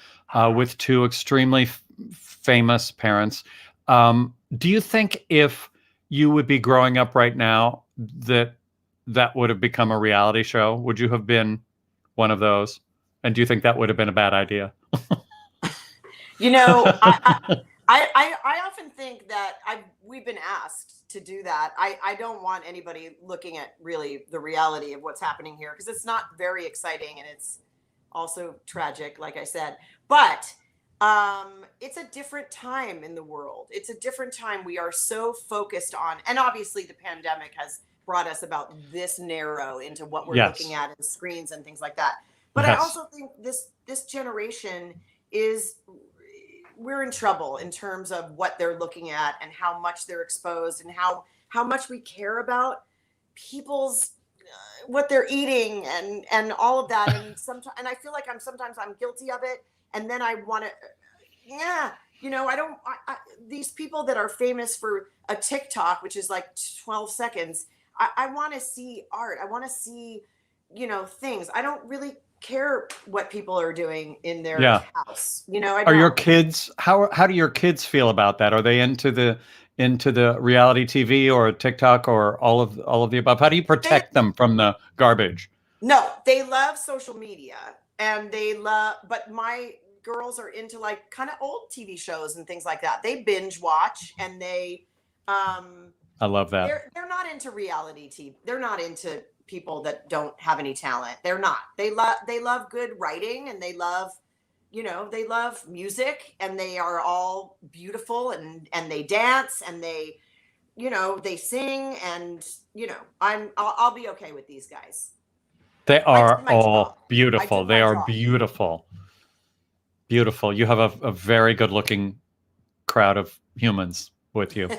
with two extremely famous parents. Do you think if you would be growing up right now, that would have become a reality show? Would you have been one of those? And do you think that would have been a bad idea? You know, I often think that we've been asked to do that. I don't want anybody looking at really the reality of what's happening here, because it's not very exciting, and it's also tragic, like I said. But it's a different time in the world. It's a different time. We are so focused on, and obviously the pandemic has brought us about this narrow into what we're looking at in screens and things like that. But I also think this generation we're in trouble in terms of what they're looking at and how much they're exposed, and how much we care about people's what they're eating and all of that. And sometimes, and I feel like sometimes I'm guilty of it. And then I want to, you know, these people that are famous for a TikTok, which is like 12 seconds, I want to see art. I want to see, you know, things. I don't really care what people are doing in their house. You know, Are your kids, how do your kids feel about that? Are they into the reality TV or TikTok or all of the above? How do you protect them from the garbage? No, they love social media, and but my girls are into like kind of old TV shows and things like that. They binge watch, and they I love that. They're not into reality TV. They're not into people that don't have any talent. They're not. They love good writing, and they love, you know, they love music, and they are all beautiful, and they dance, and they, you know, they sing, and, you know, I'll be okay with these guys. They are all beautiful. They are beautiful. Beautiful. You have a very good looking crowd of humans with you.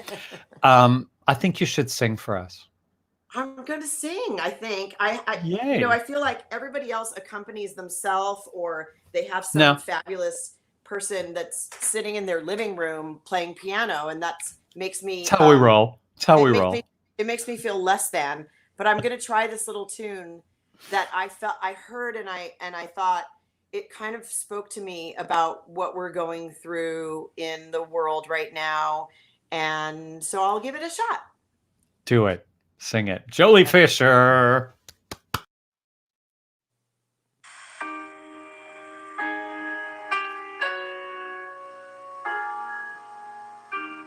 I think you should sing for us. I'm going to sing. I think Yay. You know, I feel like everybody else accompanies themselves, or they have some fabulous person that's sitting in their living room playing piano, and that makes me. That's how we roll. That's how we roll. It makes me feel less than. But I'm going to try this little tune that I heard, and I thought it kind of spoke to me about what we're going through in the world right now, and so I'll give it a shot. Do it. Sing it. Jolie Fisher.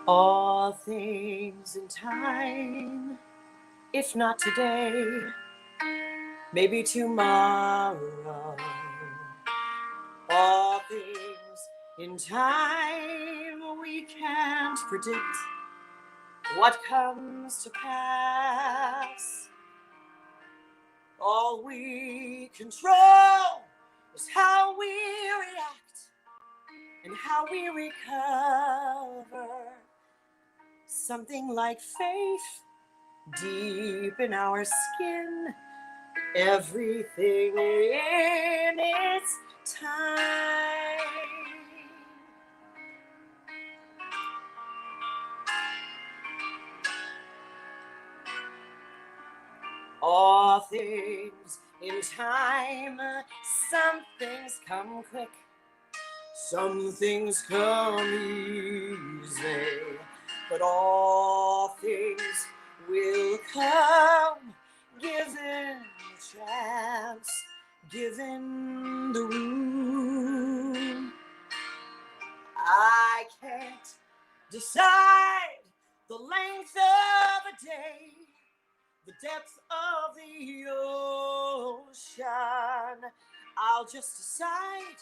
All things in time, if not today, maybe tomorrow. All things in time, we can't predict what comes to pass. All we control is how we react and how we recover. Something like faith deep in our skin, everything in its time. All things in time, some things come quick, some things come easy, but all things will come given the chance, given the room. I can't decide the length of a day, the depth of the ocean. I'll just decide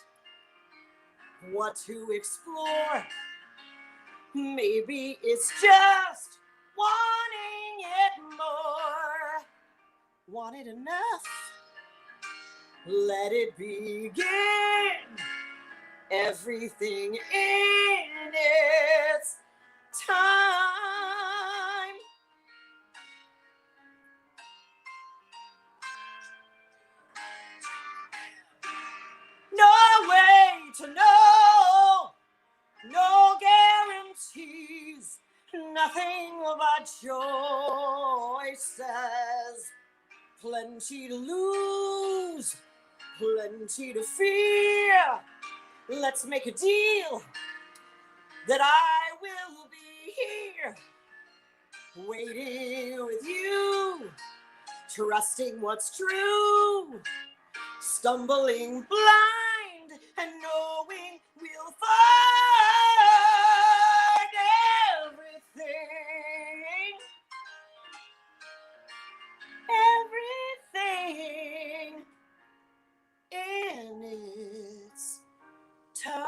what to explore. Maybe it's just wanting it more. Want it enough? Let it begin. Everything in its time. nothing but choices. Plenty to lose, plenty to fear. Let's make a deal that I will be here, waiting with you, trusting what's true, stumbling blind and knowing we'll find everything, everything in its time.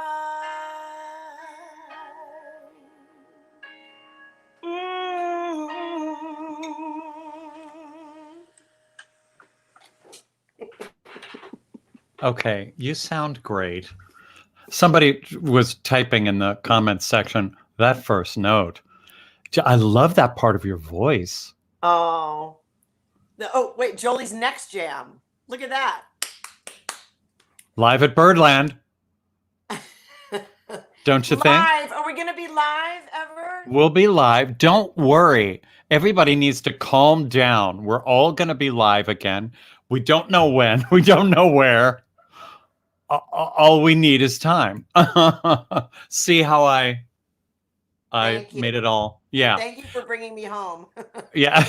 Okay, you sound great. Somebody was typing in the comments section, that first note. I love that part of your voice. Oh. Oh, wait, Jolie's next jam. Look at that. Live at Birdland. Don't you think? Live. Are we going to be live ever? We'll be live. Don't worry. Everybody needs to calm down. We're all going to be live again. We don't know when. We don't know where. All we need is time. See how I made it all. Yeah. Thank you for bringing me home. Yeah.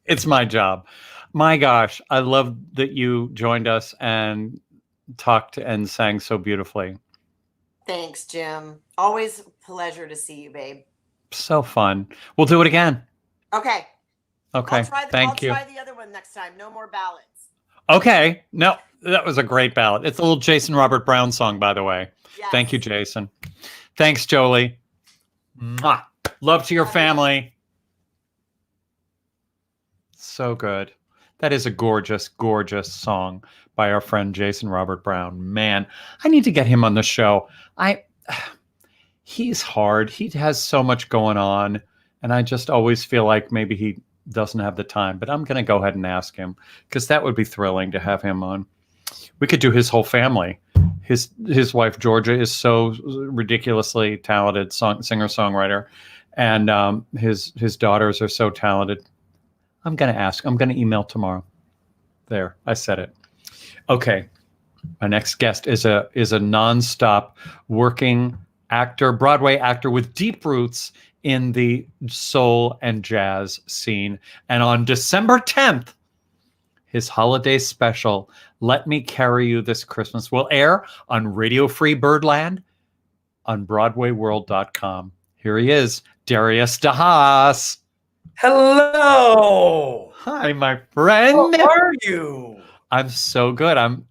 It's my job. My gosh, I love that you joined us and talked and sang so beautifully. Thanks, Jim. Always a pleasure to see you, babe. So fun. We'll do it again. Okay. Okay. Thank you. I'll try the other one next time. No more ballads. Okay. No, that was a great ballad. It's a little Jason Robert Brown song, by the way. Yes. Thank you, Jason. Thanks, Jolie. Mwah. Love to your family. So good. That is a gorgeous, gorgeous song by our friend Jason Robert Brown. Man, I need to get him on the show. He's hard. He has so much going on, and I just always feel like maybe he doesn't have the time. But I'm going to go ahead and ask him, because that would be thrilling to have him on. We could do his whole family. His wife Georgia is so ridiculously talented singer-songwriter, and his daughters are so talented. I'm going to ask. I'm going to email tomorrow. There, I said it. Okay. My next guest is a nonstop working actor, Broadway actor with deep roots in the soul and jazz scene. And on December 10th, his holiday special, Let Me Carry You This Christmas, will air on Radio Free Birdland on BroadwayWorld.com. Here he is, Darius de Haas. Hello. Hi, my friend. How are you? I'm so good. I'm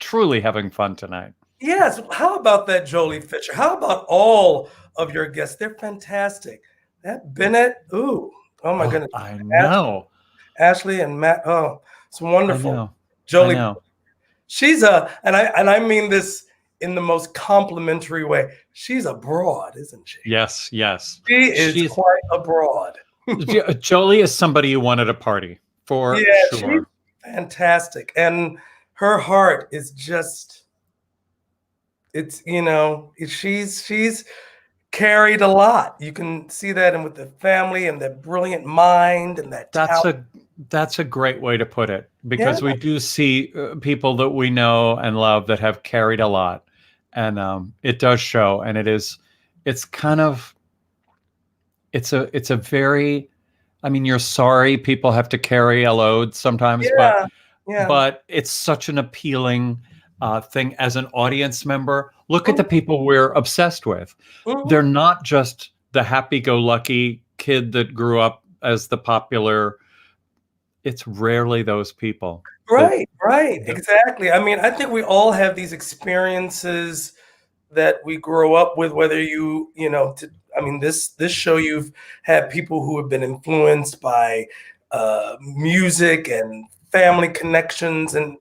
truly having fun tonight. Yes. How about that, Jolie Fisher? How about all of your guests? They're fantastic. That Bennett. Ooh. Oh my goodness. I know. Ashley and Matt. Oh, it's wonderful. I know. Jolie. I know. She's and I mean this in the most complimentary way. She's a broad, isn't she? Yes. Yes. She's quite a broad. Jolie is somebody you want at a party for sure. She's fantastic, and her heart is just. It's she's carried a lot. You can see that, and with the family and that brilliant mind and that talent. That's a great way to put it, because we do see people that we know and love that have carried a lot, and it does show. And it's a very, I mean, you're sorry people have to carry a load sometimes, but it's such an appealing thing as an audience member. Look at the people we're obsessed with. Mm-hmm. They're not just the happy-go-lucky kid that grew up as the popular. It's rarely those people. Right. Exactly. I mean, I think we all have these experiences that we grow up with, whether this show, you've had people who have been influenced by music and family connections and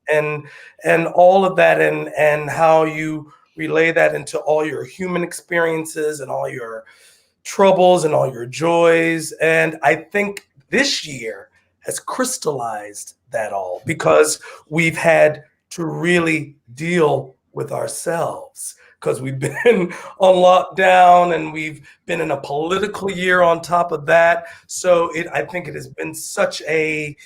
all of that, and how you relay that into all your human experiences and all your troubles and all your joys. And I think this year has crystallized that all, because we've had to really deal with ourselves, because we've been on lockdown and we've been in a political year on top of that. So I think it has been such a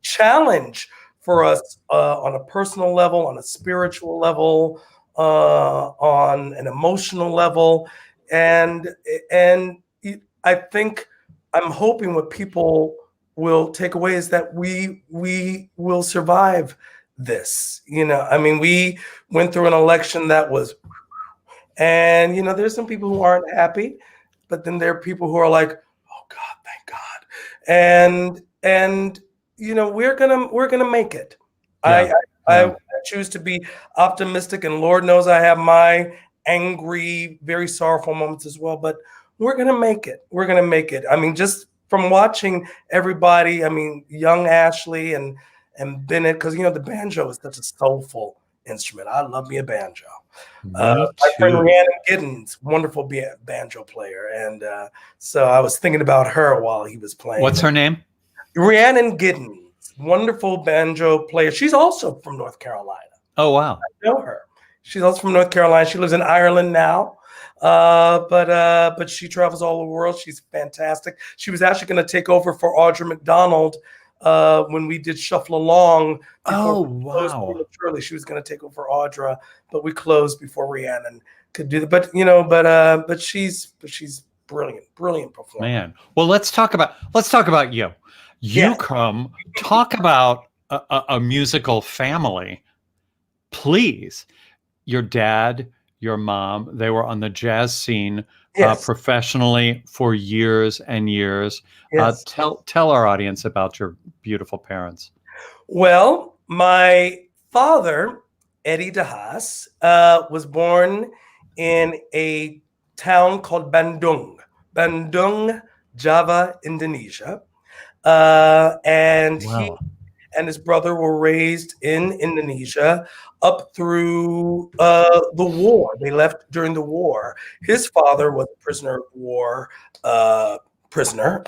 challenge for us on a personal level, on a spiritual level, on an emotional level, and I think I'm hoping what people will take away is that we will survive this. I mean, we went through an election that was, and there's some people who aren't happy, but then there are people who are like, oh God, thank God, and we're gonna make it. Yeah. I choose to be optimistic, and Lord knows I have my angry, very sorrowful moments as well, but we're gonna make it. We're gonna make it. I mean, just from watching everybody, I mean, young Ashley and Bennett, because the banjo is such a soulful instrument. I love me a banjo. My friend Rhiannon Giddens, wonderful banjo player, and so I was thinking about her while he was playing. What's her name? Rhiannon Giddens, wonderful banjo player. She's also from North Carolina. Oh, wow. I know her. She's also from North Carolina. She lives in Ireland now, but she travels all over the world. She's fantastic. She was actually going to take over for Audra McDonald when we did Shuffle Along. Oh, wow. Prematurely, she was going to take over for Audra, but we closed before Rhiannon could do that. But she's brilliant performer. Man, well, let's talk about you. Talk about a musical family. Please, your dad, your mom, they were on the jazz scene professionally for years and years. Yes. Tell our audience about your beautiful parents. Well, my father, Eddie de Haas, was born in a town called Bandung, Java, Indonesia. And wow. He and his brother were raised in Indonesia up through the war. They left during the war. His father was a prisoner of war prisoner.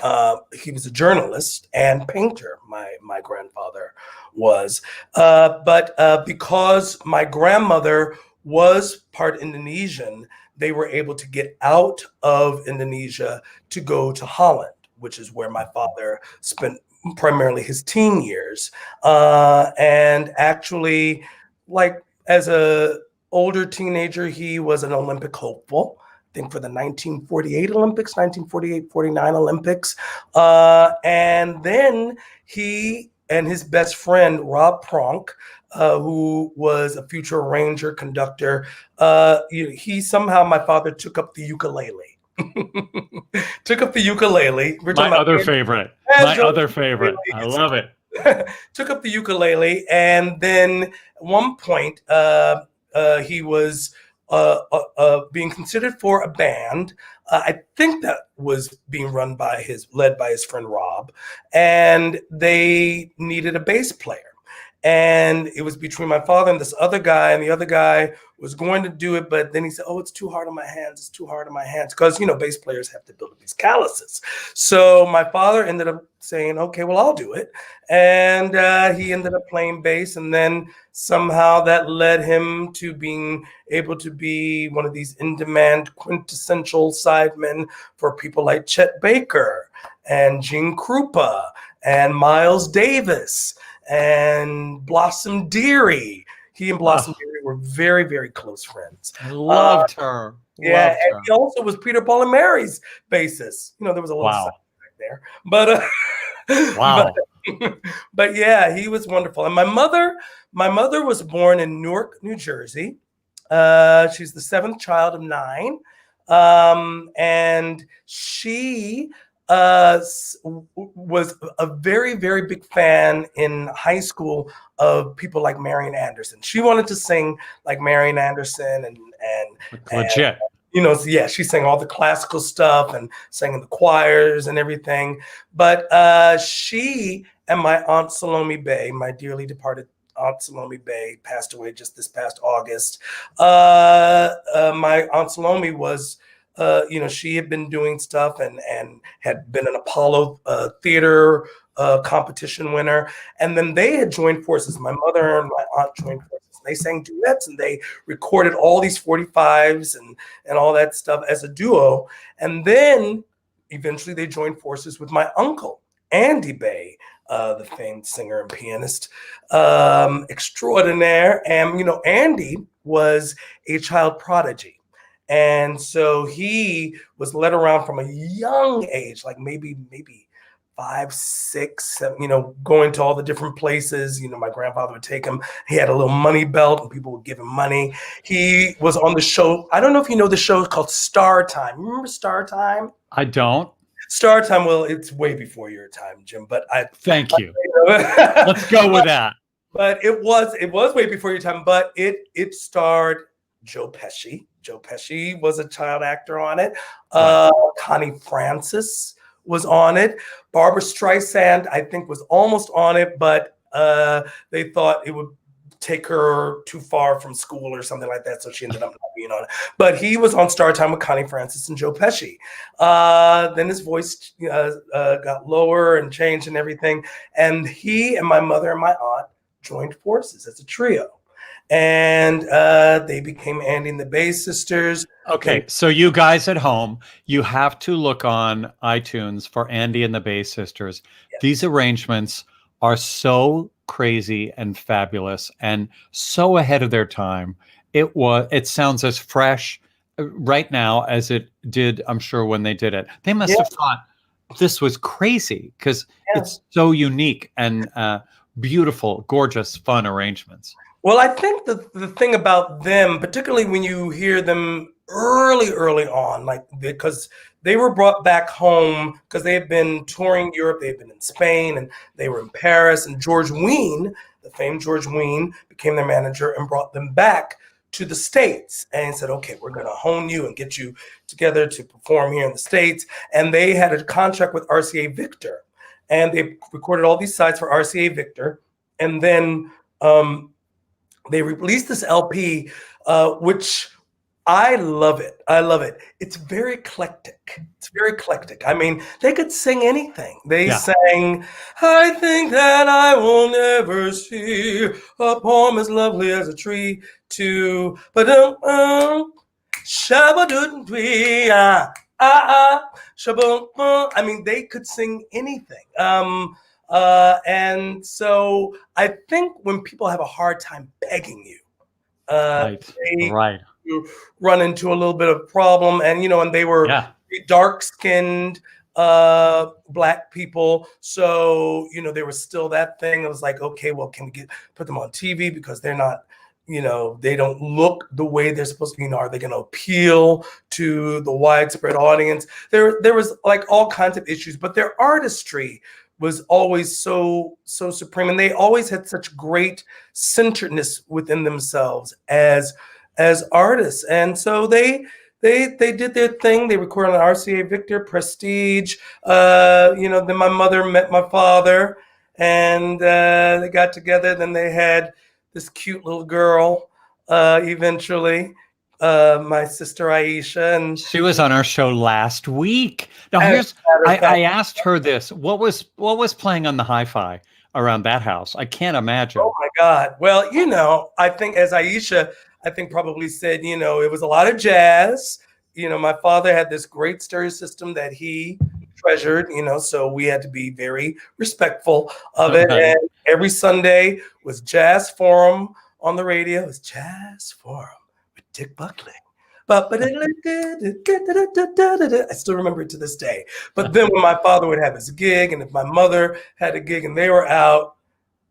He was a journalist and painter, my grandfather was. But because my grandmother was part Indonesian, they were able to get out of Indonesia to go to Holland, which is where my father spent primarily his teen years. And actually, like as a older teenager, he was an Olympic hopeful, I think for the 1948 Olympics, 1948-49 Olympics. And then he and his best friend, Rob Pronk, who was a future arranger, conductor, he somehow, my father took up the ukulele. My other favorite. I love it. Took up the ukulele, and then at one point he was being considered for a band. I think that was being led by his friend Rob, and they needed a bass player. And it was between my father and this other guy, and the other guy was going to do it, but then he said, oh, it's too hard on my hands. It's too hard on my hands. Because, bass players have to build up these calluses. So my father ended up saying, okay, well, I'll do it. And he ended up playing bass. And then somehow that led him to being able to be one of these in-demand quintessential sidemen for people like Chet Baker and Gene Krupa and Miles Davis and Blossom Dearie. He and Blossom Dearie were very, very close friends. I loved her. And he also was Peter, Paul, and Mary's bassist. There was a little side back there. But wow. But yeah, he was wonderful. And my mother was born in Newark, New Jersey. She's the seventh child of 9. And she was a very, very big fan in high school of people like Marian Anderson. She wanted to sing like Marian Anderson and legit. She sang all the classical stuff and sang in the choirs and everything. But she and my Aunt Salome Bay, my dearly departed Aunt Salome Bay, passed away just this past August. My Aunt Salome was she had been doing stuff and had been an Apollo theater competition winner. And then they had joined forces. My mother and my aunt joined forces. They sang duets, and they recorded all these 45s and all that stuff as a duo. And then eventually they joined forces with my uncle, Andy Bay, the famed singer and pianist extraordinaire. And, Andy was a child prodigy. And so he was led around from a young age, like maybe 5, 6, 7, going to all the different places. My grandfather would take him. He had a little money belt and people would give him money. He was on the show. I don't know if you know the show called Star Time. Remember Star Time? I don't. Star Time, well, it's way before your time, Jim, but Thank you. Let's go with that. But it was way before your time, but it starred Joe Pesci. Joe Pesci was a child actor on it. Connie Francis was on it. Barbara Streisand, I think, was almost on it, but they thought it would take her too far from school or something like that, so she ended up not being on it. But he was on Star Time with Connie Francis and Joe Pesci. Then his voice got lower and changed and everything, and he and my mother and my aunt joined forces as a trio. And they became Andy and the Bay Sisters. Okay, so you guys at home, you have to look on iTunes for Andy and the Bay Sisters. Yes. These arrangements are so crazy and fabulous and so ahead of their time. It sounds as fresh right now as it did, I'm sure, when they did it. They must have thought this was crazy because it's so unique and beautiful, gorgeous, fun arrangements. Well, I think the thing about them, particularly when you hear them early on, like because they were brought back home because they had been touring Europe, they had been in Spain, and they were in Paris. And George Wein, the famed George Wein, became their manager and brought them back to the States and said, okay, we're going to hone you and get you together to perform here in the States. And they had a contract with RCA Victor, and they recorded all these sides for RCA Victor. And then they released this LP, which I love it. I love it. It's very eclectic. I mean, they could sing anything. They sang, I think that I will never see a poem as lovely as a tree, to shabba-doo-doo-dee, shabba. I mean, they could sing anything. And so I think when people have a hard time begging you, you run into a little bit of problem. And, and they were dark-skinned Black people. So, there was still that thing. It was like, okay, well, can we put them on TV because they're not, they don't look the way they're supposed to be. Are they going to appeal to the widespread audience? There was like all kinds of issues, but their artistry was always so supreme, and they always had such great centeredness within themselves as artists. And so they did their thing. They recorded on RCA Victor, Prestige. Then my mother met my father, and they got together. Then they had this cute little girl eventually. My sister Aisha, and she was on our show last week. Now I asked her this: what was playing on the hi-fi around that house? I can't imagine. Oh my God! Well, I think as Aisha, probably said, it was a lot of jazz. My father had this great stereo system that he treasured. So we had to be very respectful of it. And every Sunday was Jazz Forum on the radio. It was Jazz Forum. Dick Buckley. I still remember it to this day. But then when my father would have his gig, and if my mother had a gig and they were out,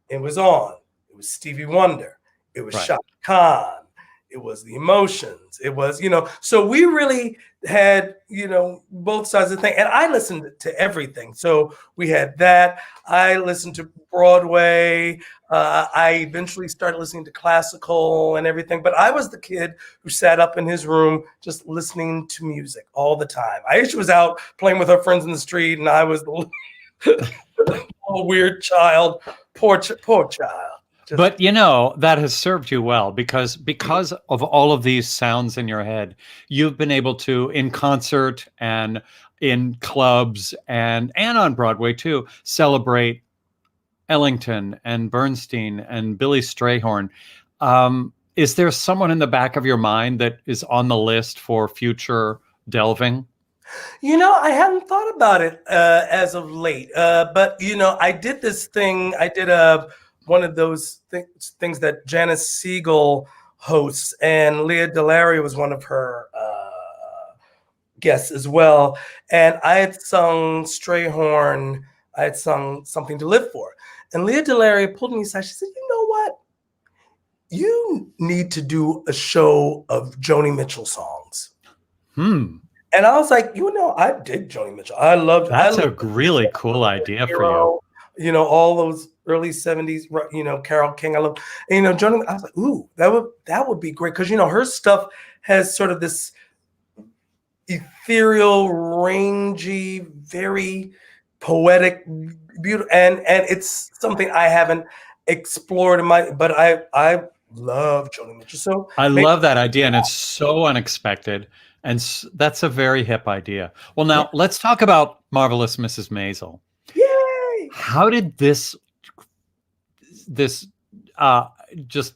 it was on. It was Stevie Wonder. It was Shaka Khan. It was the Emotions. It was, so we really had, both sides of the thing. And I listened to everything. So we had that. I listened to Broadway. I eventually started listening to classical and everything. But I was the kid who sat up in his room just listening to music all the time. Aisha was out playing with her friends in the street, and I was the little weird child. Poor child. But that has served you well because of all of these sounds in your head, you've been able to, in concert and in clubs and on Broadway too, celebrate Ellington and Bernstein and Billy Strayhorn. Is there someone in the back of your mind that is on the list for future delving? I hadn't thought about it as of late, but I did this thing. I did one of those things that Janice Siegel hosts, and Leah Delaria was one of her guests as well. And I had sung Strayhorn. I had sung Something to Live For, and Leah Delaria pulled me aside. She said, "You know what? You need to do a show of Joni Mitchell songs." And I was like, I dig Joni Mitchell. That's a really cool idea for you. All those early 70s, Carole King. I love, and, Joni. I was like, ooh, that would be great, because her stuff has sort of this ethereal, rangy, very poetic, beautiful, and it's something I haven't explored but I love Joni Mitchell. So I love that idea, and it's so unexpected. And that's a very hip idea. Well, now let's talk about Marvelous Mrs. Maisel. Yay! How did this just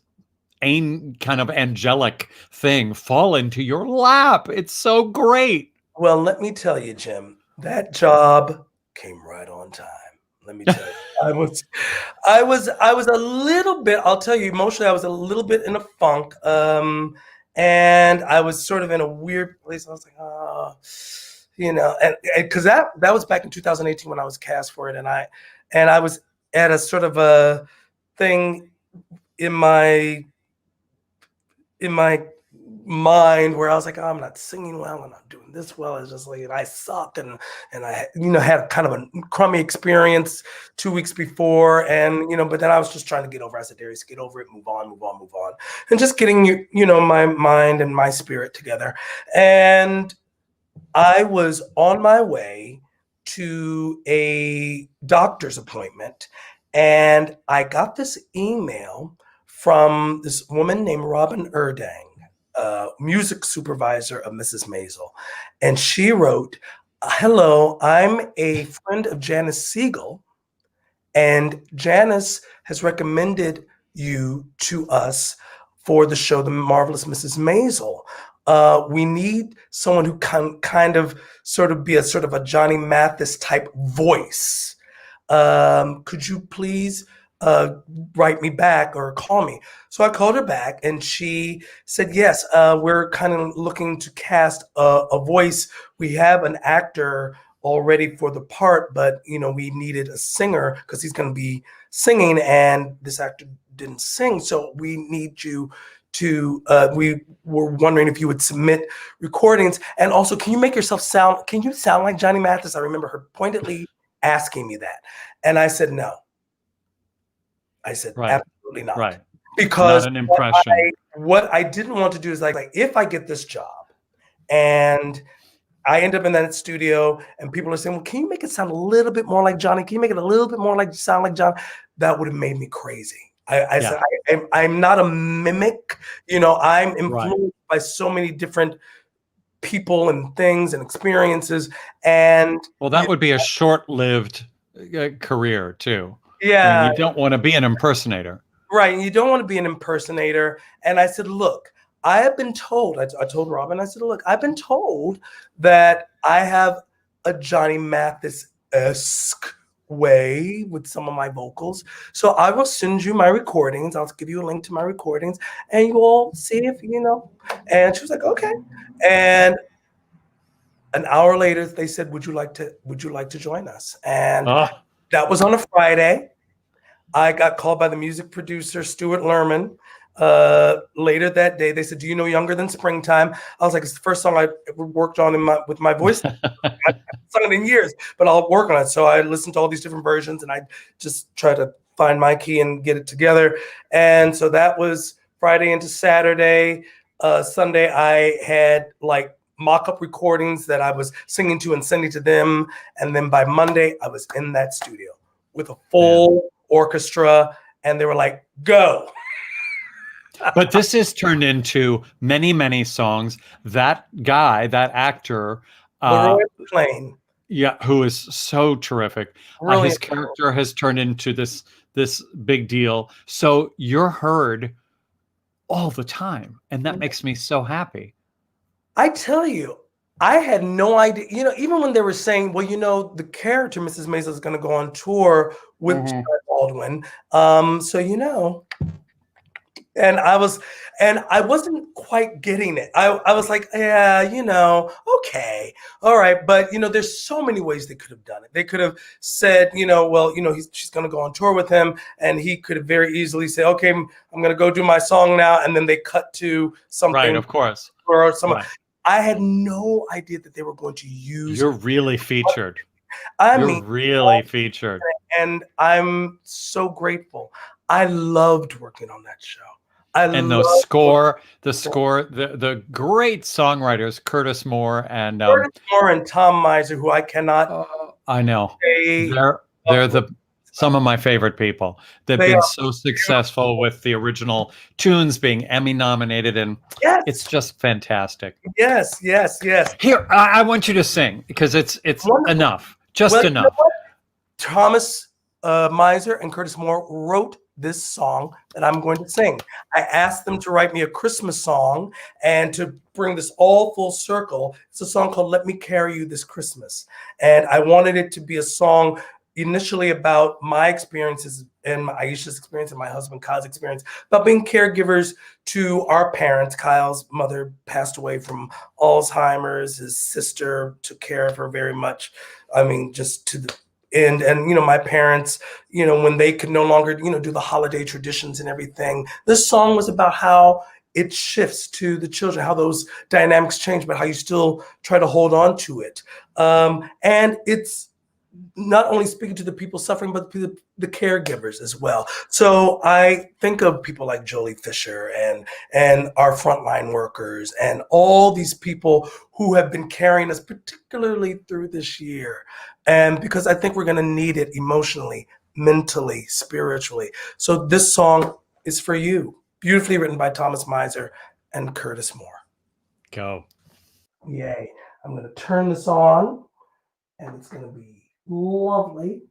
kind of angelic thing fall into your lap? It's so great. Well, let me tell you, Jim, that job came right on time. Let me tell you, I was a little bit. I'll tell you, emotionally, I was a little bit in a funk. And I was sort of in a weird place. I was like, and because that was back in 2018 when I was cast for it, and I was at a sort of a thing in my mind where I was like, oh, I'm not singing well, I'm not doing this well. It's just like, I suck, and I had kind of a crummy experience 2 weeks before, and but then I was just trying to get over. I said, Darius, get over it, move on, and just getting my mind and my spirit together. And I was on my way to a doctor's appointment, and I got this email from this woman named Robin Erdang, music supervisor of Mrs. Maisel. And she wrote, "Hello, I'm a friend of Janice Siegel, and Janice has recommended you to us for the show, The Marvelous Mrs. Maisel. We need someone who can kind of sort of be a sort of a Johnny Mathis type voice. Could you please write me back or call me?" So I called her back, and she said, yes, we're kind of looking to cast a voice. We have an actor already for the part, but we needed a singer because he's going to be singing, and this actor didn't sing. So we need you to, we were wondering if you would submit recordings, and also, can you sound like Johnny Mathis? I remember her pointedly asking me that. And I said, no. I said, absolutely not. Right. Because not an impression. What I didn't want to do is like if I get this job and I end up in that studio and people are saying, well, can you make it sound a little bit more like Johnny? Can you make it a little bit more like sound like John? That would have made me crazy. I said, I'm not a mimic. I'm influenced by so many different people and things and experiences. And well, that would be a short-lived career too. Yeah. I mean, you don't want to be an impersonator. Right. And you don't want to be an impersonator. And I said, look, I have been told, I told Robin, I said, look, I've been told that I have a Johnny Mathis-esque way with some of my vocals. So I will send you my recordings. I'll give you a link to my recordings and you will see if, And she was like, okay. And an hour later, they said, would you like to join us? And that was on a Friday. I got called by the music producer, Stuart Lerman, later that day. They said, do you know Younger Than Springtime? I was like, it's the first song I ever worked on with my voice. I haven't sung it in years, but I'll work on it. So I listened to all these different versions and I just try to find my key and get it together. And so that was Friday into Saturday. Sunday, I had like mock-up recordings that I was singing to and sending to them. And then by Monday, I was in that studio with a full orchestra, and they were like, go. But this is turned into many, many songs. That guy, that actor, Plain, who is so terrific. His character has turned into this big deal. So you're heard all the time. And that makes me so happy. I tell you, I had no idea. Even when they were saying, well, the character Mrs. Maisel is going to go on tour with Jared Baldwin. And I wasn't quite getting it. I was like, yeah, okay, all right. But, there's so many ways they could have done it. They could have said, well, she's going to go on tour with him. And he could have very easily said, okay, I'm going to go do my song now. And then they cut to something. Right, of course. Or some. Right. I had no idea that they were going to use. You're really featured. You're really featured. And I'm so grateful. I loved working on that show. The great songwriters, Curtis Moore and Tom Miser, who I cannot. I know. They're some of my favorite people. They've been so successful with the original tunes being Emmy nominated, and it's just fantastic. Yes. Here, I want you to sing because it's enough, enough. You know what? Thomas Miser and Curtis Moore wrote this song that I'm going to sing. I asked them to write me a Christmas song, and to bring this all full circle, it's a song called Let Me Carry You This Christmas. And I wanted it to be a song initially about my experiences and Aisha's experience and my husband Kyle's experience about being caregivers to our parents. Kyle's mother passed away from Alzheimer's. His sister took care of her very much. I mean, just to the end. And, my parents, when they could no longer, do the holiday traditions and everything. This song was about how it shifts to the children, how those dynamics change, but how you still try to hold on to it. And it's not only speaking to the people suffering, but the caregivers as well. So I think of people like Jolie Fisher and our frontline workers and all these people who have been carrying us, particularly through this year. And because I think we're going to need it emotionally, mentally, spiritually. So this song is for you. Beautifully written by Thomas Miser and Curtis Moore. Go. Yay. I'm going to turn this on, and it's going to be lovely.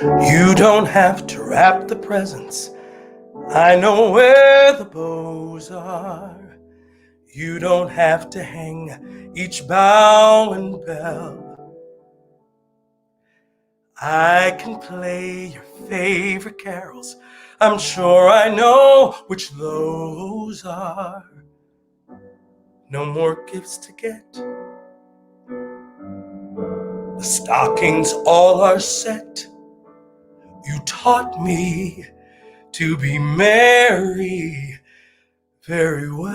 You don't have to wrap the presents. I know where the bows are. You don't have to hang each bough and bell. I can play your favorite carols. I'm sure I know which those are. No more gifts to get. The stockings all are set. You taught me to be merry very well.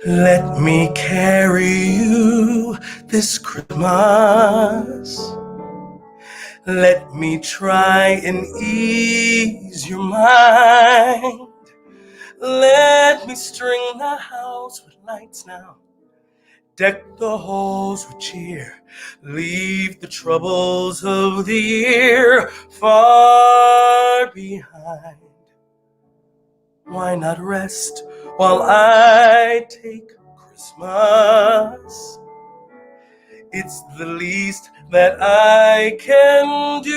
Let me carry you this Christmas. Let me try and ease your mind. Let me string the house with lights now. Deck the halls with cheer. Leave the troubles of the year far behind. Why not rest while I take Christmas? It's the least that I can do.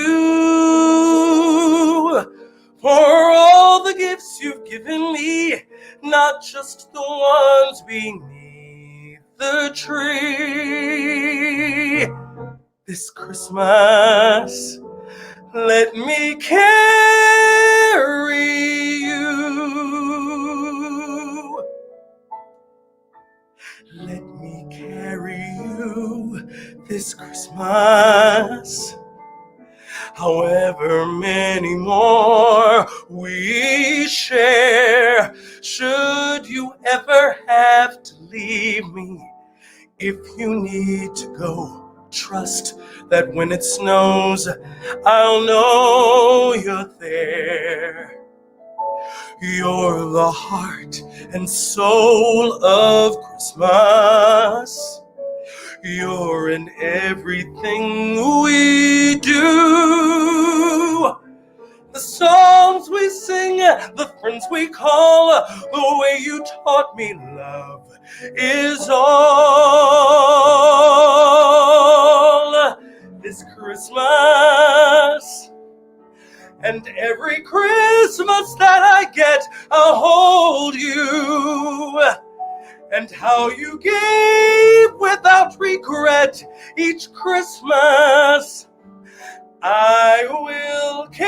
For all the gifts you've given me, not just the ones beneath the tree. This Christmas, let me carry you. Let me carry you this Christmas. However many more we share, should you ever have to leave me, if you need to go, trust that when it snows, I'll know you're there. You're the heart and soul of Christmas. You're in everything we do. The songs we sing, the friends we call, the way you taught me love is all this Christmas. And every Christmas that I get, I'll hold you. And how you gave without regret each Christmas, I will carry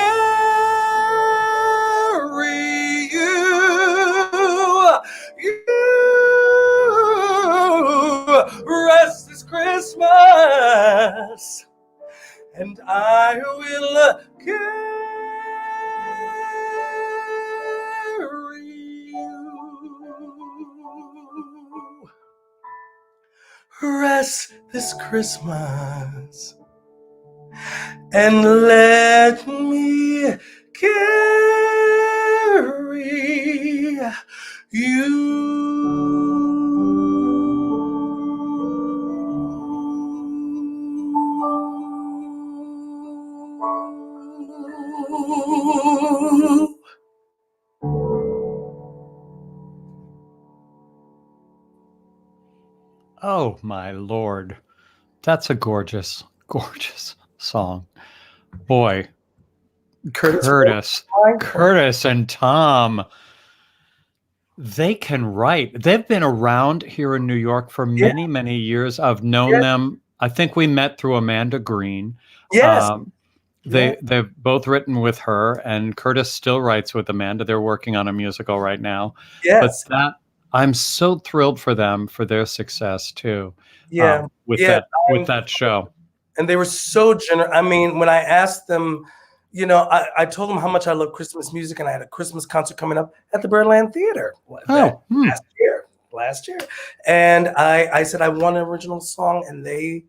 you. You rest this Christmas, and I will carry you. Rest this Christmas, and let me carry you. Oh my Lord. That's a gorgeous, gorgeous song. Boy, Curtis and Tom, they can write. They've been around here in New York for many, many years. I've known them. I think we met through Amanda Green. Yes. They've both written with her, and Curtis still writes with Amanda. They're working on a musical right now. Yes. But I'm so thrilled for them, for their success too. With that show. And they were so generous. I mean, when I asked them, you know, I told them how much I love Christmas music, and I had a Christmas concert coming up at the Birdland Theater last year. And I said, I want an original song, and they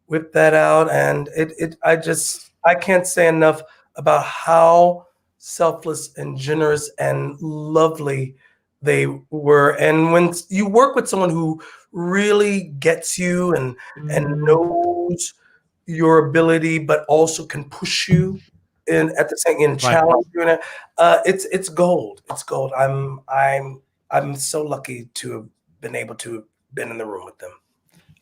whipped that out. And I can't say enough about how selfless and generous and lovely they were. And when you work with someone who really gets you and knows your ability, but also can push you in at the same in challenge you, it's gold. It's gold. I'm so lucky to have been able to have been in the room with them.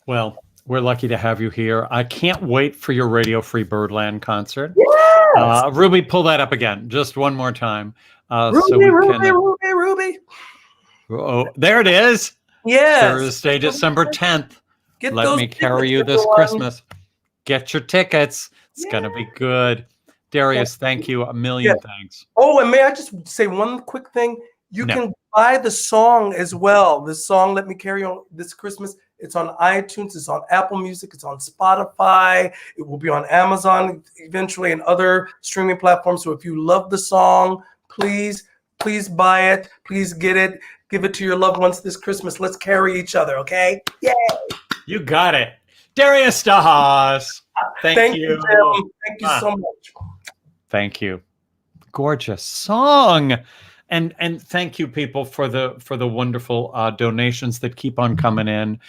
Well, we're lucky to have you here. I can't wait for your Radio Free Birdland concert. Yes! Ruby, pull that up again, just one more time. Ruby. Oh, there it is. Yes. Thursday, December 10th. Let me carry you this Christmas. Get your tickets. It's going to be good. Darius, thank you. A million thanks. Oh, and may I just say one quick thing? You can buy the song as well. The song, Let Me Carry On This Christmas. It's on iTunes. It's on Apple Music. It's on Spotify. It will be on Amazon eventually and other streaming platforms. So if you love the song, please buy it. Please get it. Give it to your loved ones this Christmas. Let's carry each other, okay? Yay! You got it. Darius de Haas. Thank you. Tim. Thank you so much. Thank you. Gorgeous song. And thank you, people, for the wonderful donations that keep on coming in.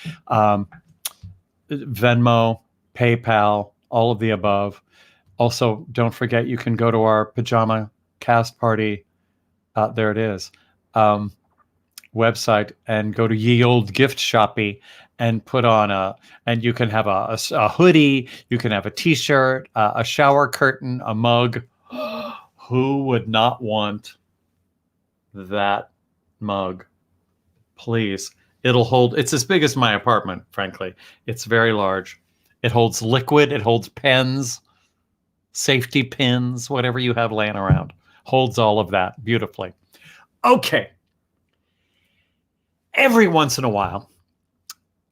Venmo, PayPal, all of the above. Also, don't forget, you can go to our Pajama Cast Party. There it is. Website, and go to Ye Old Gift Shoppy and put on and you can have a hoodie, you can have a t-shirt, a shower curtain, a mug. Who would not want that mug? Please. It's as big as my apartment, frankly. It's very large. It holds liquid, it holds pens, safety pins, whatever you have laying around. Holds all of that beautifully. Okay. Every once in a while,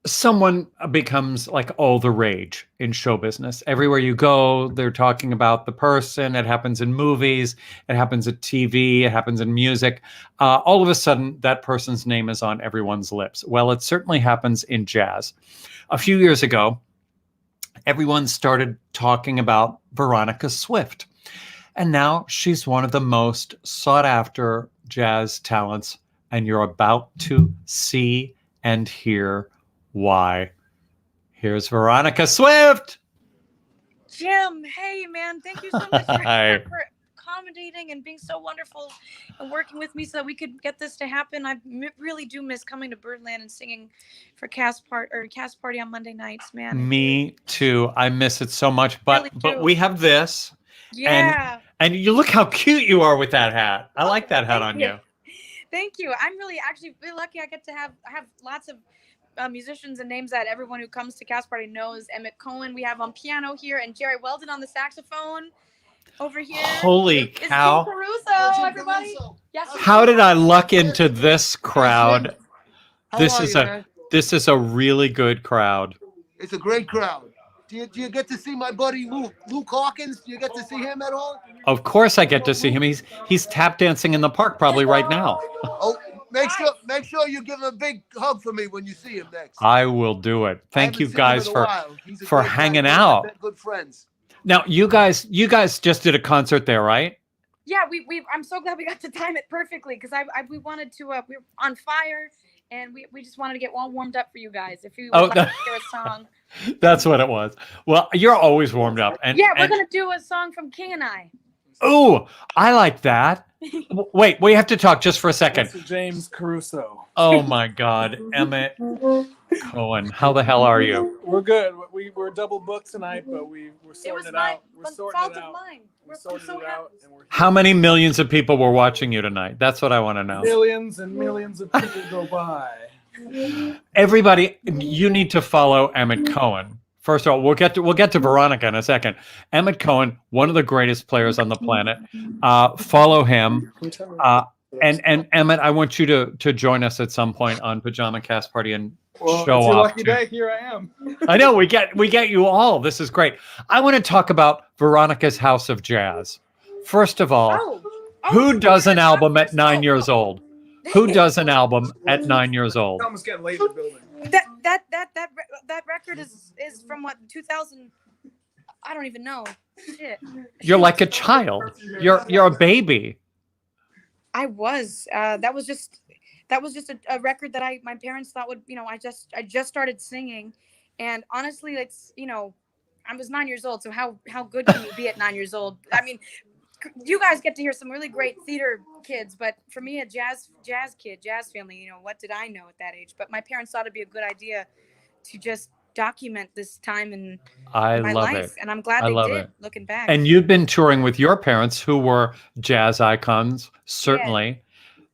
someone becomes like all the rage in show business. Everywhere you go, they're talking about the person. It happens in movies. It happens at TV. It happens in music. All of a sudden, that person's name is on everyone's lips. Well, it certainly happens in jazz. A few years ago, everyone started talking about Veronica Swift. And now she's one of the most sought after jazz talents. And you're about to see and hear why. Here's Veronica Swift. Jim, hey man, thank you so much for accommodating and being so wonderful and working with me so that we could get this to happen. I really do miss coming to Birdland and singing for cast party on Monday nights, man. Me too. I miss it so much, but we have this. Yeah. And you look how cute you are with that hat. I like that hat on you. Thank you. I'm actually really lucky. I have lots of musicians and names that everyone who comes to Cast Party knows. Emmett Cohen, we have on piano here, and Jerry Weldon on the saxophone over here. Holy cow. Jim Caruso, everybody. Yes. How did I luck into this crowd? This is a really good crowd. It's a great crowd. Do you get to see my buddy Luke Hawkins? Do you get to see him at all? Of course I get to see him. He's tap dancing in the park probably right now. Oh, make sure you give him a big hug for me when you see him next. I will do it. Thank you guys for hanging out. Good friends. Now you guys just did a concert there, right? Yeah, I'm so glad we got to time it perfectly because we wanted to we were on fire and we just wanted to get all warmed up for you guys. If you would like to hear a song. That's what it was. Well, you're always warmed up. And we're gonna do a song from King and I. Oh, I like that. Wait, we have to talk just for a second. Mr. James Caruso. Oh my God, Emmett Cohen, how the hell are you? We're good. We're double booked tonight, but we're sorting it out. We're sorting it out. We're sorting it out. How many millions of people were watching you tonight? That's what I want to know. Millions and millions of people go by. Everybody, you need to follow Emmett Cohen. First of all, we'll get to Veronica in a second. Emmett Cohen, one of the greatest players on the planet. Follow him. And Emmett, I want you to join us at some point on Pajama Cast Party and show off. Lucky day, here I am. I know we get you all. This is great. I want to talk about Veronica's House of Jazz. First of all, who does an album at 9 years old? Who does an album at 9 years old? It's almost getting late in the building. That record is from what 2000. I don't even know. Shit. You're like a child. You're a baby. I was. That was just a record that my parents thought would, I just started singing, and honestly, it's, I was 9 years old, so how good can you be at 9 years old? I mean, you guys get to hear some really great theater kids, but for me, a jazz family, what did I know at that age? But my parents thought it'd be a good idea to just document this time in my life, and I'm glad they did. Looking back, and you've been touring with your parents, who were jazz icons, certainly.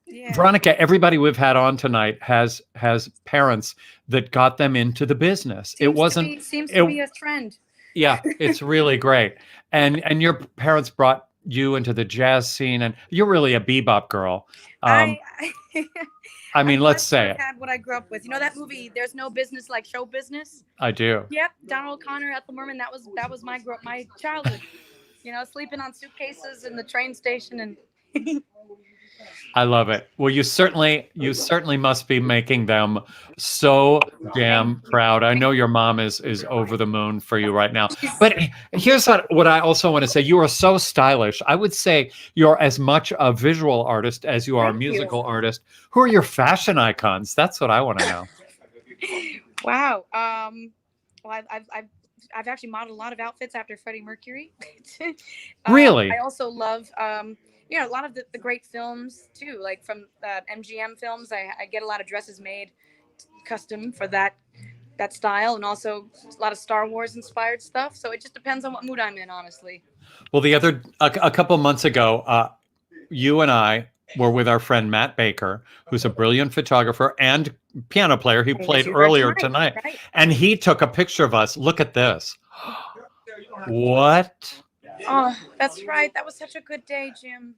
Yeah. Veronica, everybody we've had on tonight has parents that got them into the business. Seems to be a trend. Yeah, it's really great. And your parents brought you into the jazz scene, and you're really a bebop girl. I mean, let's say it. Had what I grew up with. You know that movie, There's No Business Like Show Business? I do. Yep, Donald O'Connor, Ethel Merman. That was my childhood. Sleeping on suitcases in the train station and. I love it. Well, you certainly must be making them so damn proud. I know your mom is over the moon for you right now. But here's what I also want to say. You are so stylish. I would say you're as much a visual artist as you are a musical artist. Who are your fashion icons? That's what I want to know. Wow. Well, I've actually modeled a lot of outfits after Freddie Mercury. Really? I also love a lot of the great films too, like from MGM films. I get a lot of dresses made custom for that style, and also a lot of Star Wars inspired stuff. So it just depends on what mood I'm in, honestly. Well, a couple months ago, you and I were with our friend Matt Baker, who's a brilliant photographer and piano player. He played earlier tonight, right? And he took a picture of us. Look at this. What? Oh, that's right. That was such a good day, Jim.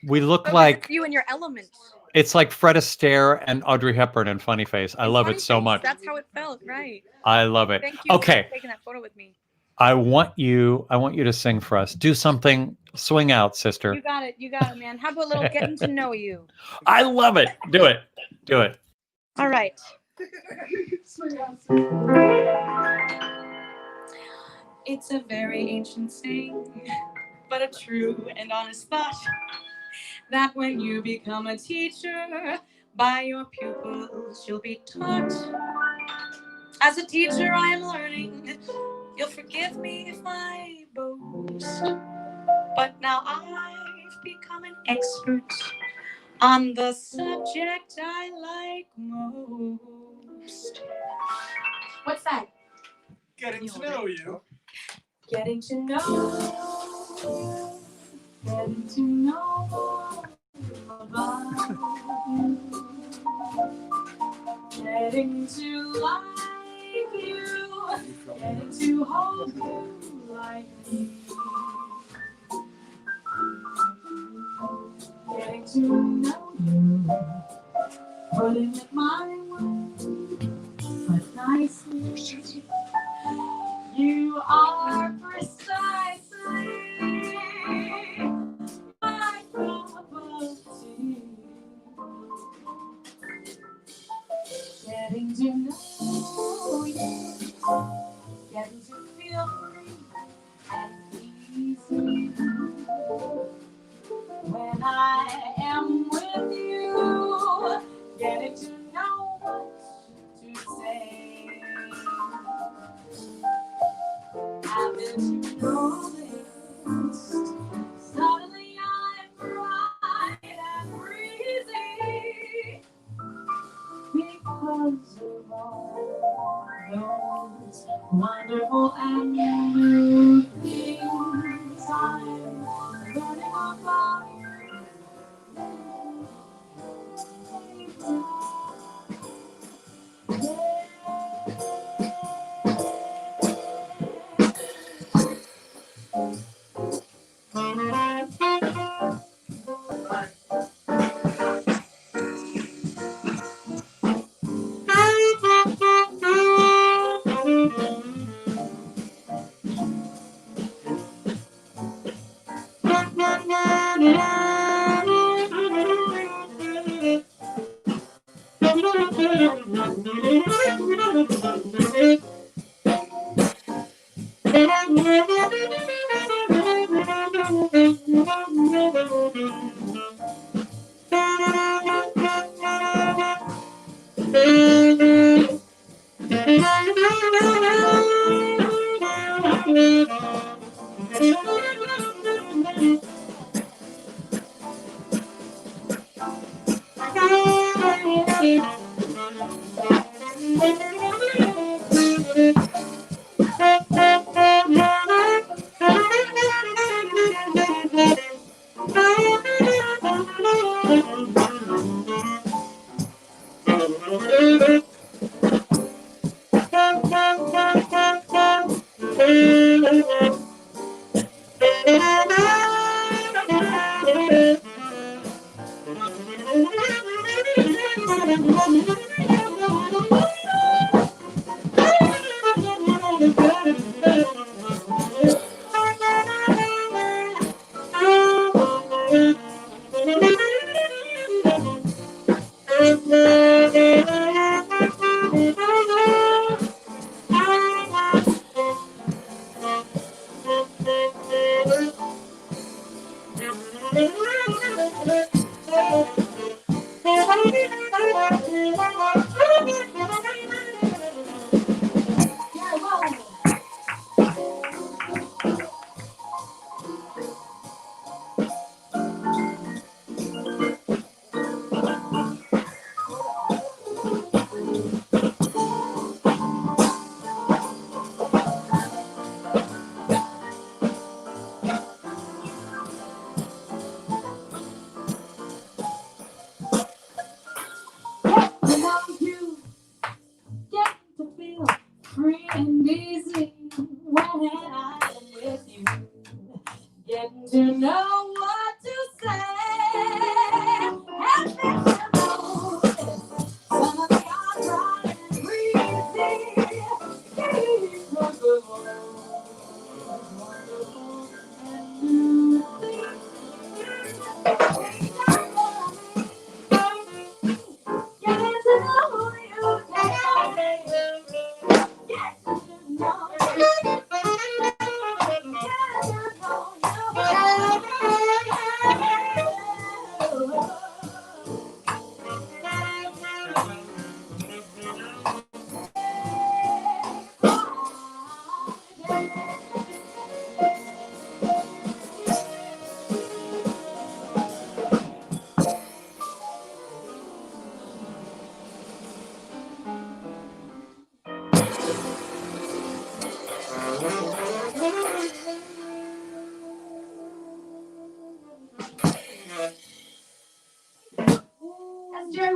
We look like you in your element. It's like Fred Astaire and Audrey Hepburn in Funny Face. I love it so much. That's how it felt, right? I love it. Thank you for taking that photo with me. I want you to sing for us. Do something. Swing out, sister. You got it, man. How about a little Getting to Know You? I love it. Do it. All right. It's a very ancient saying, but a true and honest thought, that when you become a teacher, by your pupils you'll be taught. As a teacher, I am learning. You'll forgive me if I boast, but now I've become an expert on the subject I like most. What's that? Getting to know you. Getting to know, getting to know about you, getting to like you, getting to hold you like me, getting to know you, putting it my way, but nicely. You are precisely my cup of tea. Getting to know you, getting to feel free and easy. When I am with you, getting to know what to say. Haven't you noticed? Suddenly I'm bright and breezy because of all those wonderful and new things I'm learning about you. Without you,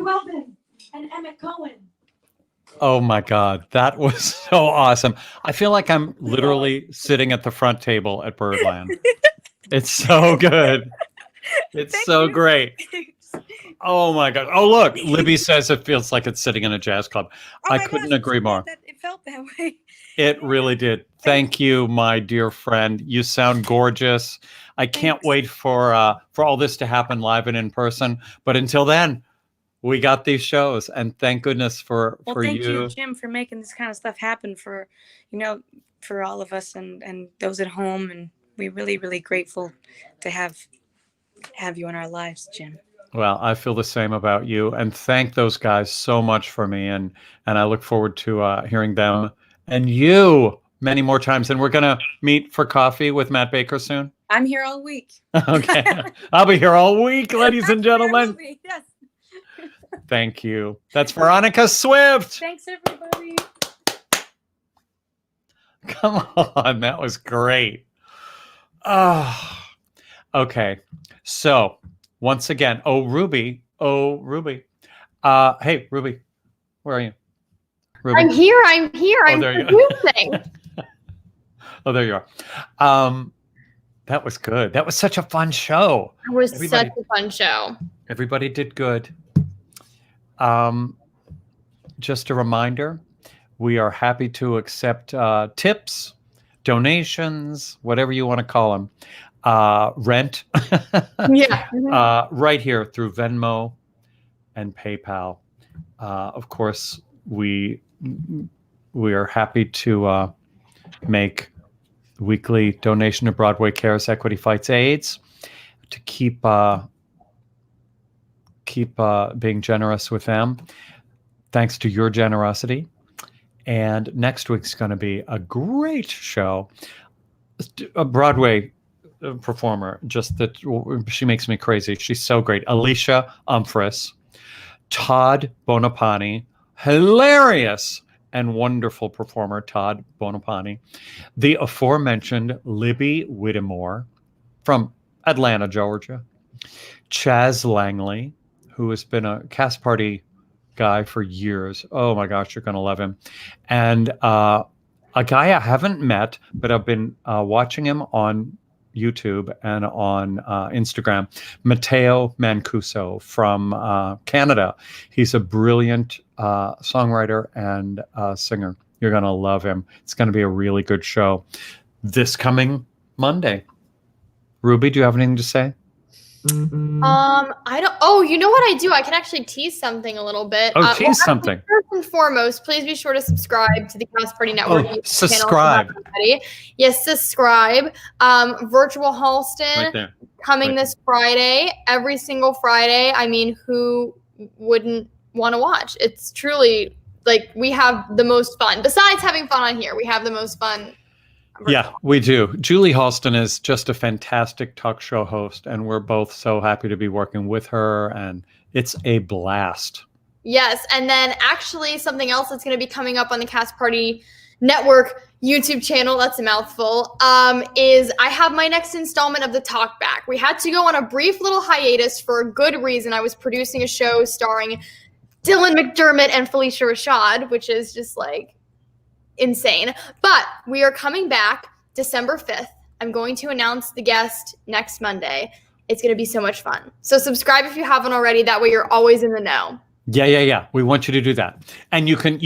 Weldon and Emmett Cohen. Oh my God, that was so awesome. I feel like I'm literally sitting at the front table at Birdland. It's so good. It's so great. Oh my God. Oh, look, Libby says it feels like it's sitting in a jazz club. I couldn't agree more. It felt that way. It really did. Thank you, my dear friend. You sound gorgeous. I can't wait for all this to happen live and in person. But until then, we got these shows, and thank goodness for Thank you, Jim, for making this kind of stuff happen for all of us and those at home. And we're really, really grateful to have you in our lives, Jim. Well, I feel the same about you, and thank those guys so much for me, and I look forward to hearing them and you many more times. And we're gonna meet for coffee with Matt Baker soon. I'm here all week. Okay, I'll be here all week, ladies and gentlemen. Yes. Thank you. That's Veronica Swift. Thanks, everybody. Come on, that was great. Okay, so once again, Ruby. Hey, Ruby, where are you? Ruby? I'm here. I'm there you producing. Oh, there you are. That was good. That was such a fun show. It was such a fun show. Everybody did good. Just a reminder, we are happy to accept tips, donations, whatever you want to call them. Rent. Yeah. Right here through Venmo and PayPal. Of course, we are happy to make weekly donation to Broadway Cares Equity Fights AIDS to keep being generous with them. Thanks to your generosity. And next week's going to be a great show. A Broadway performer, just that she makes me crazy. She's so great. Alicia Umphris, Todd Bonapani, hilarious and wonderful performer, Todd Bonapani. The aforementioned Libby Whittemore from Atlanta, Georgia. Chaz Langley, who has been a cast party guy for years. Oh my gosh, you're going to love him. And a guy I haven't met, but I've been watching him on YouTube and on Instagram, Matteo Mancuso from Canada. He's a brilliant songwriter and singer. You're going to love him. It's going to be a really good show this coming Monday. Ruby, do you have anything to say? I don't. Oh, you know what I do? I can actually tease something a little bit. Tease something. First and foremost, please be sure to subscribe to the Cast Party Network. YouTube Subscribe. Channel. Yes, subscribe. Virtual Halston Right coming this Friday. Every single Friday. I mean, who wouldn't want to watch? It's truly like we have the most fun. Besides having fun on here, we have the most fun. Yeah, we do. Julie Halston is just a fantastic talk show host, and we're both so happy to be working with her, and it's a blast. Yes, and then actually something else that's going to be coming up on the Cast Party Network YouTube channel, that's a mouthful, is I have my next installment of the Talk Back. We had to go on a brief little hiatus for a good reason. I was producing a show starring Dylan McDermott and Felicia Rashad, which is just like insane. But we are coming back December 5th. I'm going to announce the guest next Monday. It's going to be so much fun. So subscribe if you haven't already. That way you're always in the know. Yeah. We want you to do that. And you can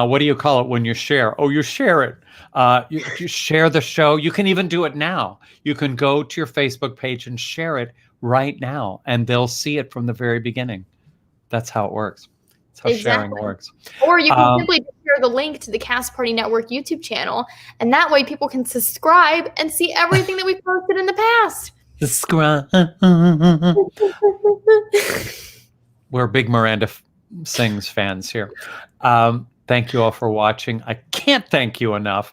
what do you call it when you share? Oh, you share it. You share the show. You can even do it now. You can go to your Facebook page and share it right now, and they'll see it from the very beginning. That's how it works. That's how sharing works. Or you can simply share the link to the Cast Party Network YouTube channel, and that way people can subscribe and see everything that we've posted in the past. Subscribe. We're big Miranda Sings fans here. Thank you all for watching. I can't thank you enough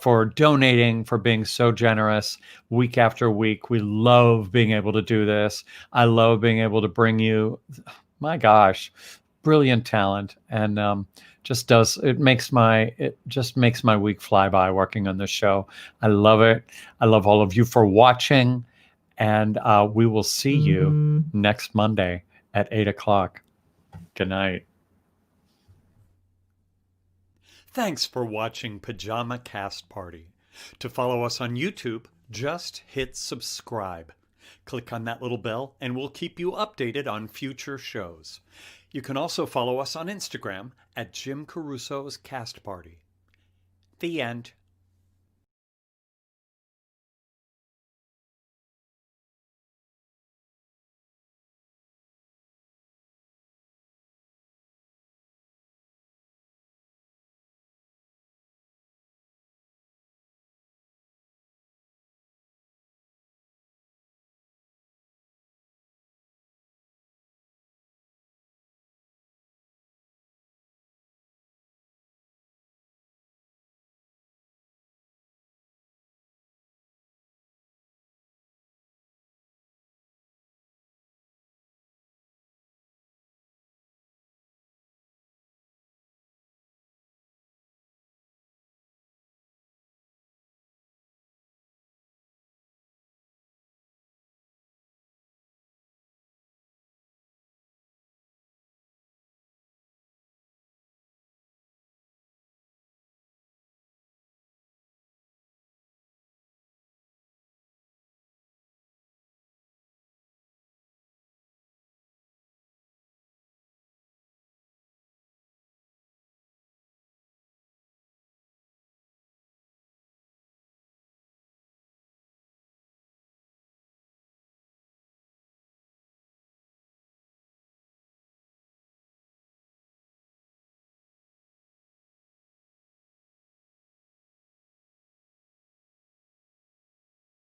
for donating, for being so generous week after week. We love being able to do this. I love being able to bring you, my gosh, brilliant talent, and it just makes my week fly by working on this show. I love it. I love all of you for watching, and we will see you next Monday at 8 o'clock. Good night. Thanks for watching Pajama Cast Party. To follow us on YouTube, just hit subscribe. Click on that little bell and we'll keep you updated on future shows. You can also follow us on Instagram at Jim Caruso's Cast Party. The end.